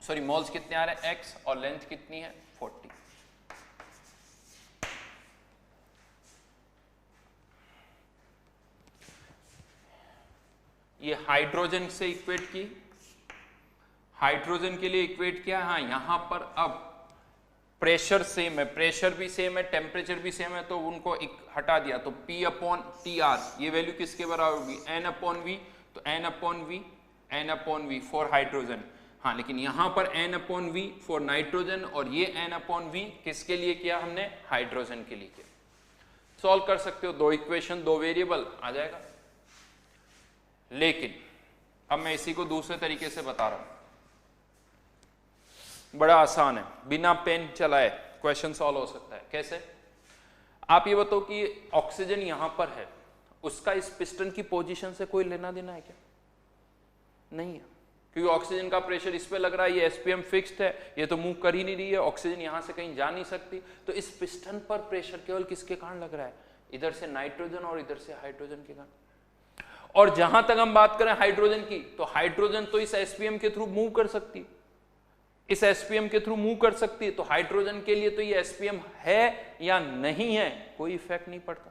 सॉरी मोल्स कितने आ रहे हैं x, और लेंथ कितनी है 40। ये हाइड्रोजन से इक्वेट की, हाइड्रोजन के लिए इक्वेट किया, हाँ यहां पर अब प्रेशर सेम है, प्रेशर भी सेम है, टेम्परेचर भी सेम है, तो उनको हटा दिया, तो P अपॉन टी आर ये वैल्यू किसके बराबर होगी N अपॉन V, तो N upon V for hydrogen, हाँ लेकिन यहां पर N upon V for nitrogen, और ये N अपॉन V किसके लिए किया हमने, हाइड्रोजन के लिए किया। सॉल्व कर सकते हो, दो इक्वेशन दो वेरिएबल आ जाएगा। लेकिन अब मैं इसी को दूसरे तरीके से बता रहा हूं, बड़ा आसान है, बिना पेन चलाए क्वेश्चन सॉल्व हो सकता है। कैसे, आप ये बताओ कि ऑक्सीजन यहां पर है, उसका इस पिस्टन की पोजीशन से कोई लेना देना है क्या, नहीं है, क्योंकि ऑक्सीजन का प्रेशर इस पे लग रहा है, ये एसपीएम फिक्स्ड है, ये तो मूव कर ही नहीं रही है, ऑक्सीजन यहां से कहीं जा नहीं सकती, तो इस पिस्टन पर प्रेशर केवल किसके कारण लग रहा है, इधर से नाइट्रोजन और इधर से हाइड्रोजन के कारण। और जहां तक हम बात करें हाइड्रोजन की, तो हाइड्रोजन तो इस एसपीएम के थ्रू मूव कर सकती है, इस एसपीएम के थ्रू मूव कर सकती है, तो हाइड्रोजन के लिए तो ये एसपीएम है या नहीं है कोई इफेक्ट नहीं पड़ता।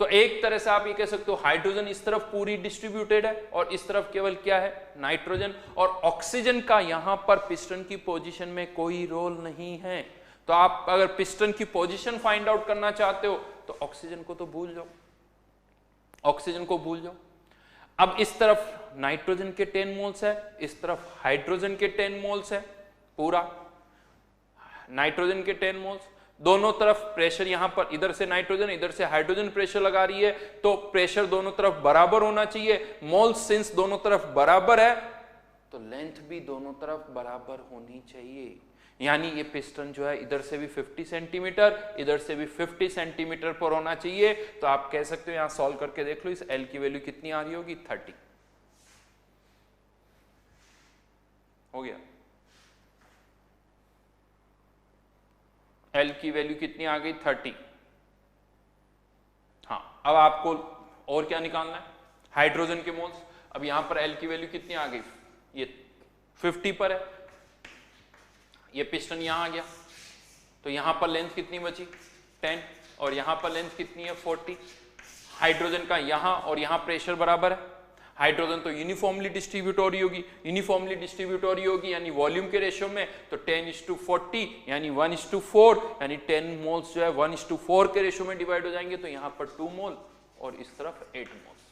तो एक तरह से आप ये कह सकते हो हाइड्रोजन इस तरफ पूरी डिस्ट्रीब्यूटेड है और इस तरफ केवल क्या है नाइट्रोजन, और ऑक्सीजन का यहां पर पिस्टन की पोजीशन में कोई रोल नहीं है। तो आप अगर पिस्टन की पोजीशन फाइंड आउट करना चाहते हो तो ऑक्सीजन को तो भूल जाओ, ऑक्सीजन को भूल जाओ। अब इस तरफ नाइट्रोजन के 10 मोल्स है, इस तरफ हाइड्रोजन के 10 मोल्स है, पूरा नाइट्रोजन के 10 मोल्स, दोनों तरफ प्रेशर, यहां पर इधर से नाइट्रोजन इधर से हाइड्रोजन प्रेशर लगा रही है, तो प्रेशर दोनों तरफ बराबर होना चाहिए। मोल्स सिंस दोनों तरफ बराबर है तो लेंथ भी दोनों तरफ बराबर होनी चाहिए, यानी ये पिस्टन जो है इधर से भी 50 सेंटीमीटर इधर से भी 50 सेंटीमीटर पर होना चाहिए। तो आप कह सकते हो, यहां सॉल्व करके देख लो, इस L की वैल्यू कितनी आ रही होगी 30, हो गया। L की वैल्यू कितनी आ गई 30। हाँ, अब आपको और क्या निकालना है, हाइड्रोजन के मोल्स। अब यहां पर L की वैल्यू कितनी आ गई, ये 50 पर है, ये पिस्टन यहां आ गया, तो यहां पर लेंथ कितनी बची 10, और यहां पर लेंथ कितनी है 40। हाइड्रोजन का यहां और यहां प्रेशर बराबर है, हाइड्रोजन तो यूनिफॉर्मली डिस्ट्रीब्यूट हो रही होगी, यूनिफॉर्मली डिस्ट्रीब्यूट हो रही होगी यानी वॉल्यूम के रेशियो में, तो 10:40 यानी 1:4, यानी 10 मोल्स जो है 1:4 के रेशियो में डिवाइड हो जाएंगे, तो यहां पर 2 मोल और इस तरफ 8 मोल्स,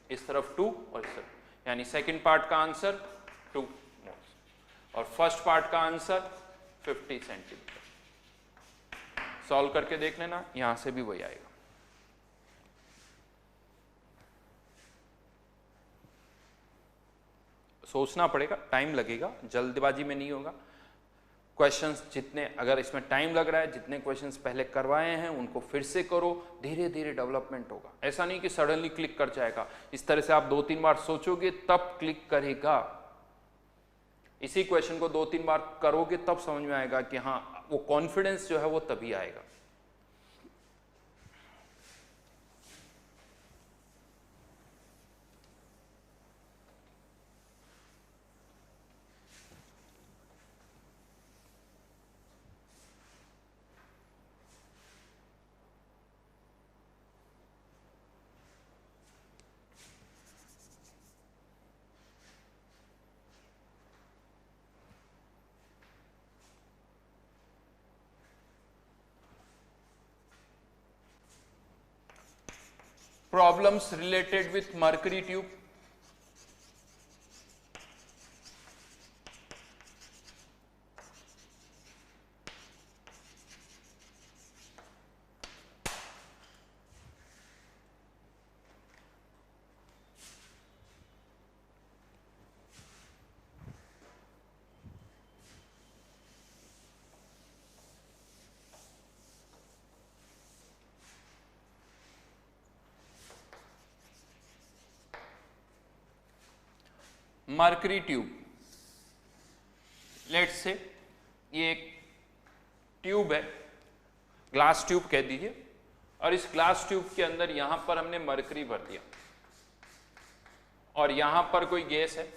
इस तरफ 2 और इस तरफ, यानी सेकेंड पार्ट का आंसर 2 मोल्स और फर्स्ट पार्ट का आंसर 50 सेंटीमीटर। सॉल्व करके देख लेना, यहां से भी वही आएगा। सोचना पड़ेगा, टाइम लगेगा, जल्दबाजी में नहीं होगा। क्वेश्चंस जितने, अगर इसमें टाइम लग रहा है, जितने क्वेश्चंस पहले करवाए हैं उनको फिर से करो, धीरे धीरे डेवलपमेंट होगा। ऐसा नहीं कि सडनली क्लिक कर जाएगा, इस तरह से आप 2-3 बार सोचोगे तब क्लिक करेगा। इसी क्वेश्चन को 2-3 बार करोगे तब समझ में आएगा कि हाँ, वो कॉन्फिडेंस जो है वो तभी आएगा। problems related with mercury tube. Mercury tube, let's say ये एक ट्यूब है, ग्लास ट्यूब कह दीजिए, और इस ग्लास ट्यूब के अंदर यहां पर हमने मर्करी भर दिया और यहां पर कोई गैस है।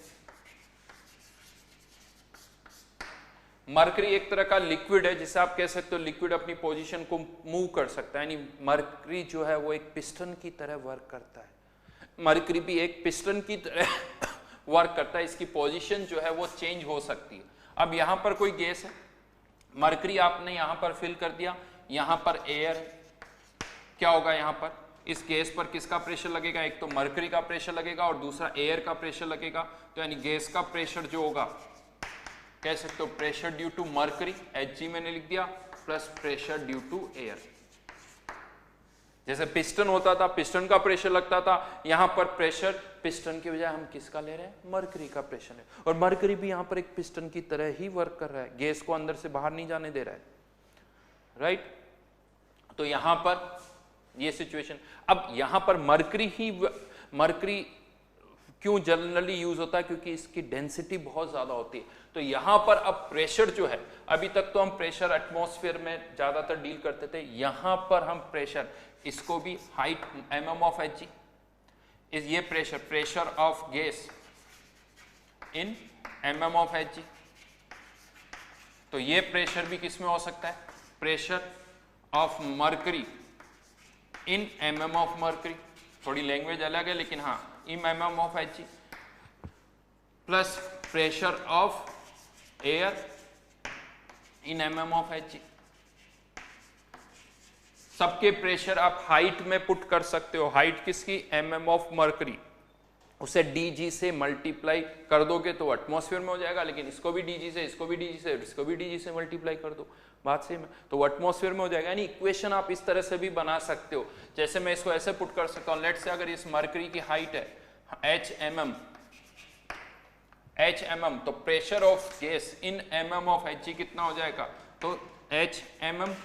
मर्करी एक तरह का लिक्विड है, जिसे आप कह सकते हो लिक्विड अपनी पोजीशन को मूव कर सकता है, यानी मर्करी जो है वो एक पिस्टन की तरह वर्क करता है। मर्करी भी एक पिस्टन की तरह वर्क करता है, इसकी पोजीशन जो है वो चेंज हो सकती है। अब यहां पर कोई गैस है, मर्करी आपने यहां पर फिल कर दिया, यहां पर एयर है, क्या होगा यहां पर इस गैस पर किसका प्रेशर लगेगा? एक तो मर्करी का प्रेशर लगेगा और दूसरा एयर का प्रेशर लगेगा। तो यानी गैस का प्रेशर जो होगा, कह सकते हो pressure due to mercury, Hg मैंने लिख दिया, plus pressure due to air. जैसे पिस्टन होता था, पिस्टन का प्रेशर लगता था, यहां पर प्रेशर पिस्टन की बजाय हम किसका ले रहे हैं? मर्करी का प्रेशर है। और मर्करी भी यहां पर एक पिस्टन की तरह ही वर्क कर रहा है, गैस को अंदर से बाहर नहीं जाने दे रहा है, राइट। तो यहां पर ये सिचुएशन। अब यहां पर मर्करी क्यों जनरली यूज होता है? क्योंकि इसकी डेंसिटी बहुत ज्यादा होती है। तो यहां पर अब प्रेशर जो है, अभी तक तो हम प्रेशर एटमॉस्फेयर में ज्यादातर डील करते थे, यहां पर हम प्रेशर, इसको भी हाइट mm ऑफ Hg, इस ये pressure of gas in mm of Hg। तो ये प्रेशर भी किस में हो सकता है? Pressure of mercury in mm of mercury. थोड़ी लैंग्वेज अलग है, लेकिन हाँ, इन mm of Hg plus pressure of air in mm of Hg। सबके प्रेशर आप हाइट में पुट कर सकते हो। हाइट किसकी? mm ऑफ मर्करी, उसे dg से मल्टीप्लाई कर दोगे तो एटमॉस्फेयर में हो जाएगा, लेकिन इसको भी dg से, इसको भी dg से, इसको भी dg से मल्टीप्लाई कर दो, बात सेम है, तो वो एटमॉस्फेयर में हो जाएगा। यानी इक्वेशन आप इस तरह से भी बना सकते हो। जैसे मैं इसको ऐसे पुट कर सकता हूं, लेट से अगर इस मर्करी की हाइट है h mm, तो pressure of gas in mm of Hg कितना हो जाएगा? तो h mm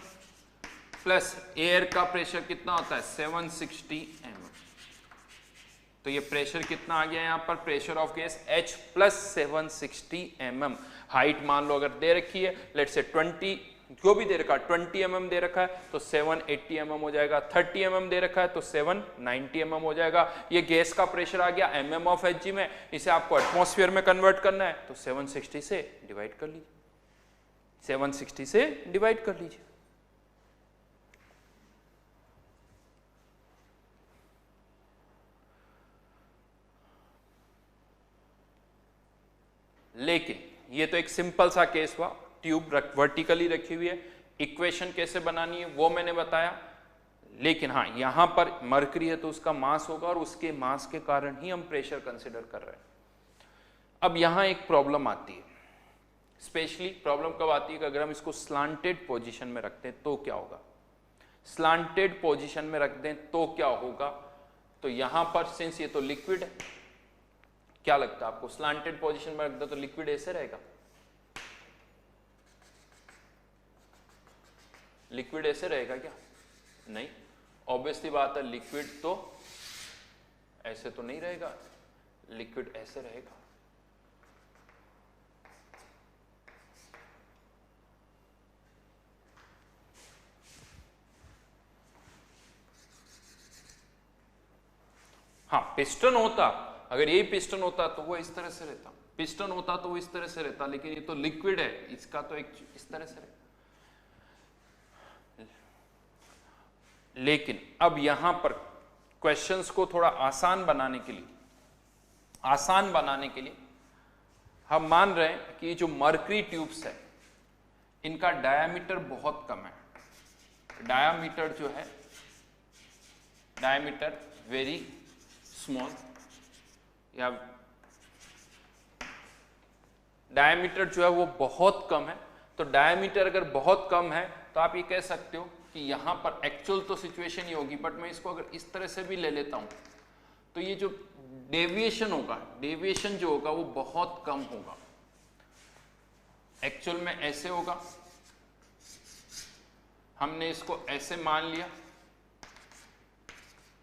प्लस एयर का प्रेशर कितना होता है? 760 mm। तो ये प्रेशर कितना आ गया यहां पर? Pressure of gas H plus 760 mm। Height मान लो अगर दे रखी है, लेट से 20, जो भी दे रखा है, 20 mm दे रखा है तो 780 mm हो जाएगा, 30 mm दे रखा है तो 790 mm हो जाएगा। ये गैस का प्रेशर आ गया mm ऑफ Hg में, इसे आपको एटमॉस्फेयर में कन्वर्ट करना है तो 760 से डिवाइड कर लीजिए, 760 से डिवाइड कर लीजिए। लेकिन ये तो एक सिंपल सा केस हुआ, ट्यूब वर्टिकली रखी हुई है, इक्वेशन कैसे बनानी है वो मैंने बताया। लेकिन हाँ, यहां पर मर्करी है तो उसका मास होगा और उसके मास के कारण ही हम प्रेशर कंसिडर कर रहे हैं। अब यहां एक प्रॉब्लम आती है, स्पेशली प्रॉब्लम कब आती है कि अगर हम इसको स्लांटेड पोजीशन में रखते हैं तो क्या होगा? स्लांटेड पोजीशन में रख दें तो क्या होगा? तो यहां पर सिंस ये तो लिक्विड है, क्या लगता है आपको? स्लांटेड पोजीशन में रख दो तो लिक्विड ऐसे रहेगा? लिक्विड ऐसे रहेगा क्या? नहीं, ऑब्वियसली बात है, लिक्विड तो ऐसे तो नहीं रहेगा, लिक्विड ऐसे रहेगा। हाँ, पिस्टन होता, अगर यही पिस्टन होता तो वो इस तरह से रहता, पिस्टन होता तो वो इस तरह से रहता, लेकिन ये तो लिक्विड है, इसका तो एक इस तरह से रहता। लेकिन अब यहां पर क्वेश्चंस को थोड़ा आसान बनाने के लिए हम मान रहे हैं कि जो मर्करी ट्यूब्स है इनका डायामीटर बहुत कम है। डायामीटर जो है, डायामीटर वेरी स्मॉल, या डायमीटर जो है वो बहुत कम है। तो डायमीटर अगर बहुत कम है तो आप ये कह सकते हो कि यहाँ पर एक्चुअल तो सिचुएशन ही होगी, बट मैं इसको अगर इस तरह से भी ले लेता हूँ तो ये जो डेविएशन होगा, डेविएशन जो होगा वो बहुत कम होगा। एक्चुअल में ऐसे होगा, हमने इसको ऐसे मान लिया,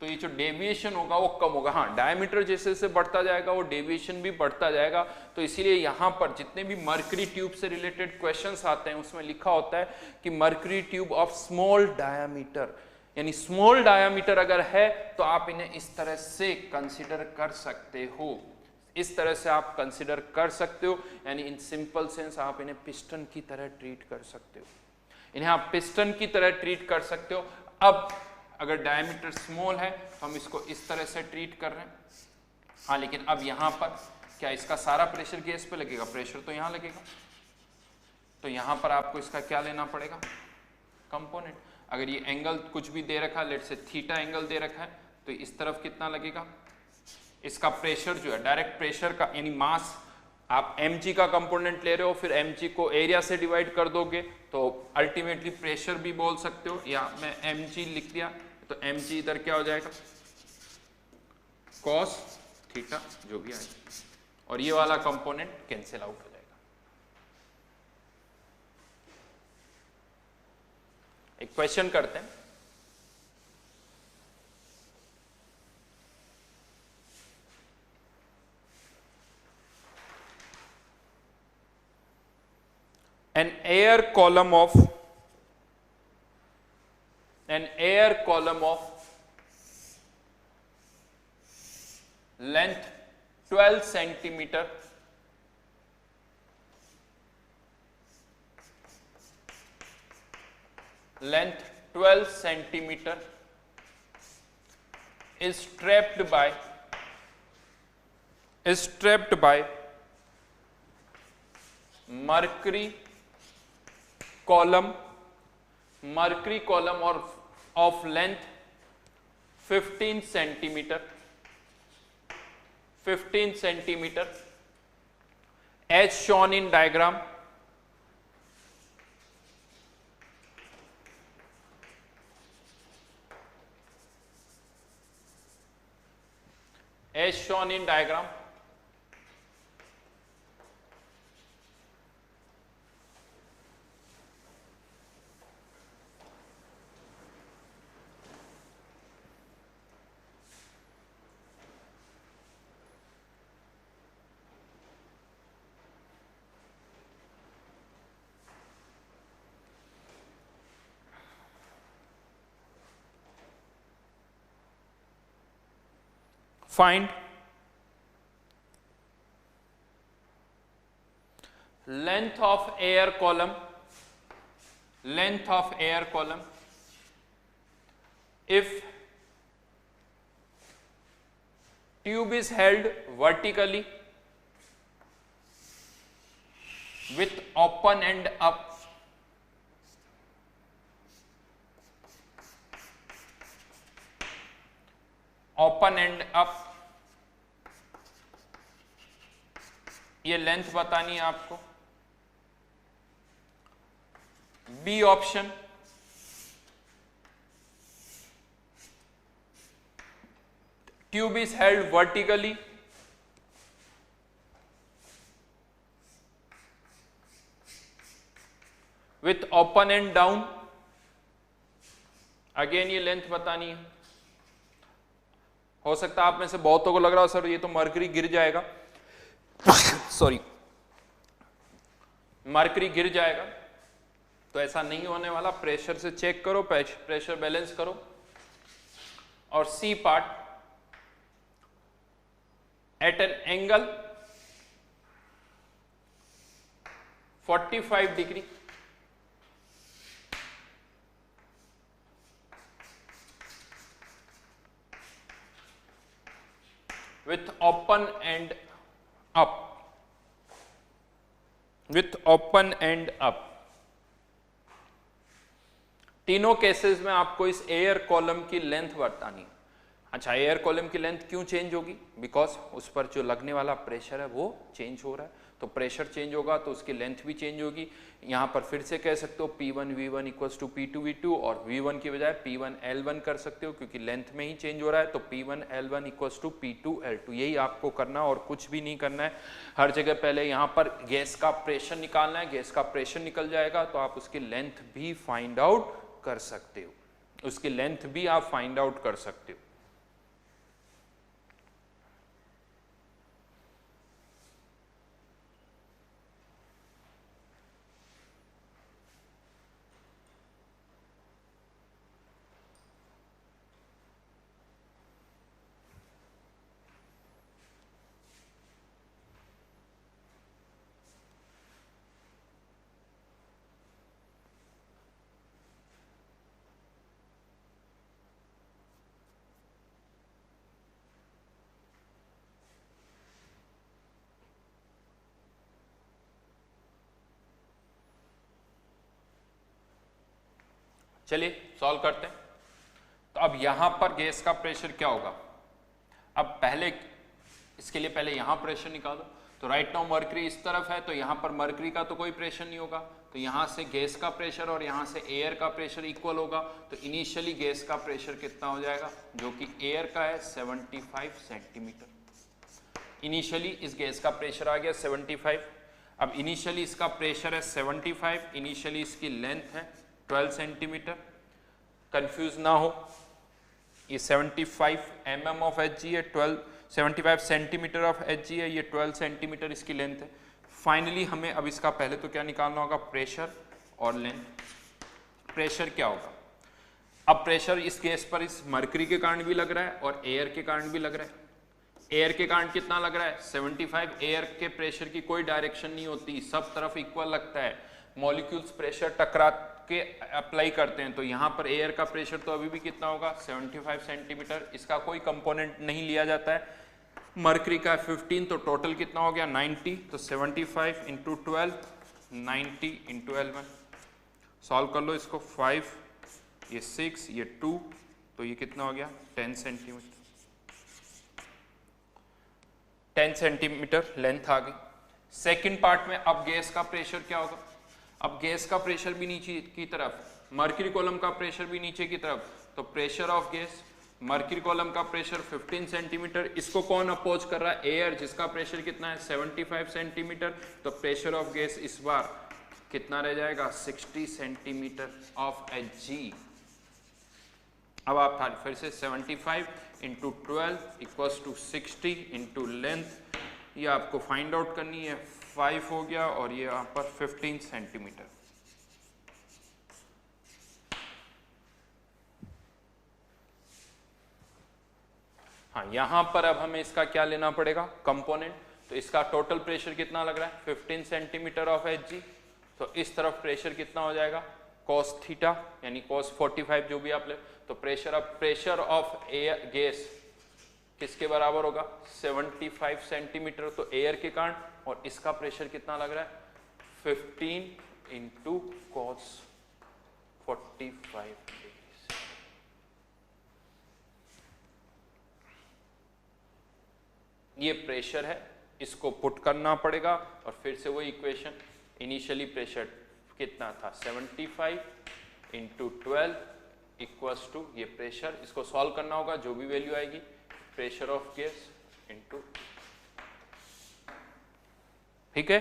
तो ये जो डेविएशन होगा वो कम होगा। हाँ, डायमीटर जैसे जैसे बढ़ता जाएगा वो डेविएशन भी बढ़ता जाएगा। तो इसीलिए यहाँ पर जितने भी मर्करी ट्यूब से रिलेटेड क्वेश्चंस आते हैं उसमें लिखा होता है कि mercury tube of small diameter, यानी स्मॉल डायामीटर अगर है तो आप इन्हें इस तरह से कंसिडर कर सकते हो, इस तरह से आप कंसिडर कर सकते हो, यानी इन सिंपल सेंस आप इन्हें पिस्टन की तरह ट्रीट कर सकते हो, इन्हें आप पिस्टन की तरह ट्रीट कर सकते हो। अब अगर डायमीटर स्मॉल है तो हम इसको इस तरह से ट्रीट कर रहे हैं। हाँ, लेकिन अब यहाँ पर क्या इसका सारा प्रेशर गैस पे लगेगा? प्रेशर तो यहाँ लगेगा, तो यहाँ पर आपको इसका क्या लेना पड़ेगा? कंपोनेंट। अगर ये एंगल कुछ भी दे रखा है, लेट से थीटा एंगल दे रखा है, तो इस तरफ कितना लगेगा? इसका प्रेशर जो है डायरेक्ट प्रेशर का, यानी मास आप mg का कंपोनेंट ले रहे हो, फिर mg को एरिया से डिवाइड कर दोगे तो अल्टीमेटली प्रेशर भी बोल सकते हो, या मैं mg लिख दिया तो mg इधर क्या हो जाएगा? cos थीटा जो भी आएगा, और ये वाला कंपोनेंट कैंसिल आउट हो जाएगा। एक क्वेश्चन करते हैं। An air column of length 12 centimeter is strapped by mercury column or of length 15 centimeter as shown in diagram. As shown in diagram. Find length of air column if tube is held vertically with open end up ये लेंथ बतानी है आपको। B option tube is held vertically with open end down, again ये लेंथ बतानी है। हो सकता है आप में से बहुतों को लग रहा हो सर ये तो मरकरी गिर जाएगा सॉरी मरकरी गिर जाएगा, तो ऐसा नहीं होने वाला। प्रेशर से चेक करो, प्रेशर बैलेंस करो। और C part at an angle 45 degree with open end up, तीनों केसेस में आपको इस एयर कॉलम की लेंथ बतानी है। अच्छा, एयर कॉलम की लेंथ क्यों चेंज होगी? बिकॉज उस पर जो लगने वाला प्रेशर है वो चेंज हो रहा है, तो प्रेशर चेंज होगा तो उसकी लेंथ भी चेंज होगी। यहाँ पर फिर से कह सकते हो P1 V1 equals to P2 V2, और V1 की बजाय P1 L1 कर सकते हो क्योंकि लेंथ में ही चेंज हो रहा है, तो P1 L1 equals to P2 L2। यही आपको करना और कुछ भी नहीं करना है। हर जगह पहले यहाँ पर गैस का प्रेशर निकालना है, गैस का प्रेशर निकल जाएगा तो आप उसकी लेंथ भी फाइंड आउट कर सकते हो, उसकी लेंथ भी आप फाइंड आउट कर सकते हो। चलिए सॉल्व करते हैं। तो अब यहां पर गैस का प्रेशर क्या होगा? अब पहले इसके लिए पहले यहां प्रेशर निकालो। तो राइट नाउ मर्करी इस तरफ है, तो यहां पर मर्करी का तो कोई प्रेशर नहीं होगा, तो यहां से गैस का प्रेशर और यहां से एयर का प्रेशर इक्वल होगा। तो इनिशियली गैस का प्रेशर कितना हो जाएगा, जो कि एयर का है 75 सेंटीमीटर। इनिशियली इस गैस का प्रेशर आ गया 75। अब इनिशियली इसका प्रेशर है 75, इनिशियली इसकी लेंथ है 12 सेंटीमीटर। कंफ्यूज ना हो, ये 75 mm ऑफ Hg है, 75 सेंटीमीटर ऑफ Hg है, ये 12 सेंटीमीटर इसकी लेंथ है। फाइनली हमें अब इसका पहले तो क्या निकालना होगा, प्रेशर और लेंथ। प्रेशर क्या होगा? अब प्रेशर इस गैस पर इस मरकरी के कारण भी लग रहा है और एयर के कारण भी लग रहा है। एयर के कारण कितना लग रहा है 75। एयर के प्रेशर की कोई डायरेक्शन नहीं होती, सब तरफ इक्वल लगता है। मॉलिक्यूल्स प्रेशर टकरा के अप्लाई करते हैं, तो यहाँ पर एयर का प्रेशर तो अभी भी कितना होगा 75 सेंटीमीटर, इसका कोई कंपोनेंट नहीं लिया जाता है। मरकरी का 15, तो टोटल कितना हो गया 90, तो 75 इंटू 12, 90 इंटू L1। सॉल्व कर लो इसको, 5 ये 6 ये 2, तो ये कितना हो गया 10 सेंटीमीटर। 10 सेंटीमीटर लेंथ आ गई। सेकेंड पार्ट में अब गैस का प्रेशर क्या होगा? अब गैस का प्रेशर भी नीचे की तरफ, मर्क्यूरी कॉलम का प्रेशर भी नीचे की तरफ, तो pressure of gas, mercury column का प्रेशर 15 सेंटीमीटर, इसको कौन अपोज कर रहा है, एयर, जिसका प्रेशर कितना है 75 सेंटीमीटर, तो प्रेशर ऑफ गैस इस बार कितना रह जाएगा 60 सेंटीमीटर ऑफ Hg। अब आप फिर से 75 into 12 equals to 60 into length, ये आपको फाइंड आउट करनी है, 5 हो गया और ये यहाँ पर 15 सेंटीमीटर। हाँ, यहां पर अब हमें इसका क्या लेना पड़ेगा कंपोनेंट, तो इसका टोटल प्रेशर कितना लग रहा है 15 सेंटीमीटर ऑफ Hg, तो इस तरफ प्रेशर कितना हो जाएगा cos थीटा यानी cos 45 जो भी आप ले, तो प्रेशर ऑफ एयर गैस किसके बराबर होगा 75 सेंटीमीटर, तो एयर के कारण, और इसका प्रेशर कितना लग रहा है 15 इंटू cos 45 डिग्री। ये प्रेशर है, इसको पुट करना पड़ेगा और फिर से वही इक्वेशन, इनिशियली प्रेशर कितना था 75 इंटू 12 इक्वल्स टू ये प्रेशर, इसको सॉल्व करना होगा, जो भी वैल्यू आएगी प्रेशर ऑफ गैस इनटू, ठीक है।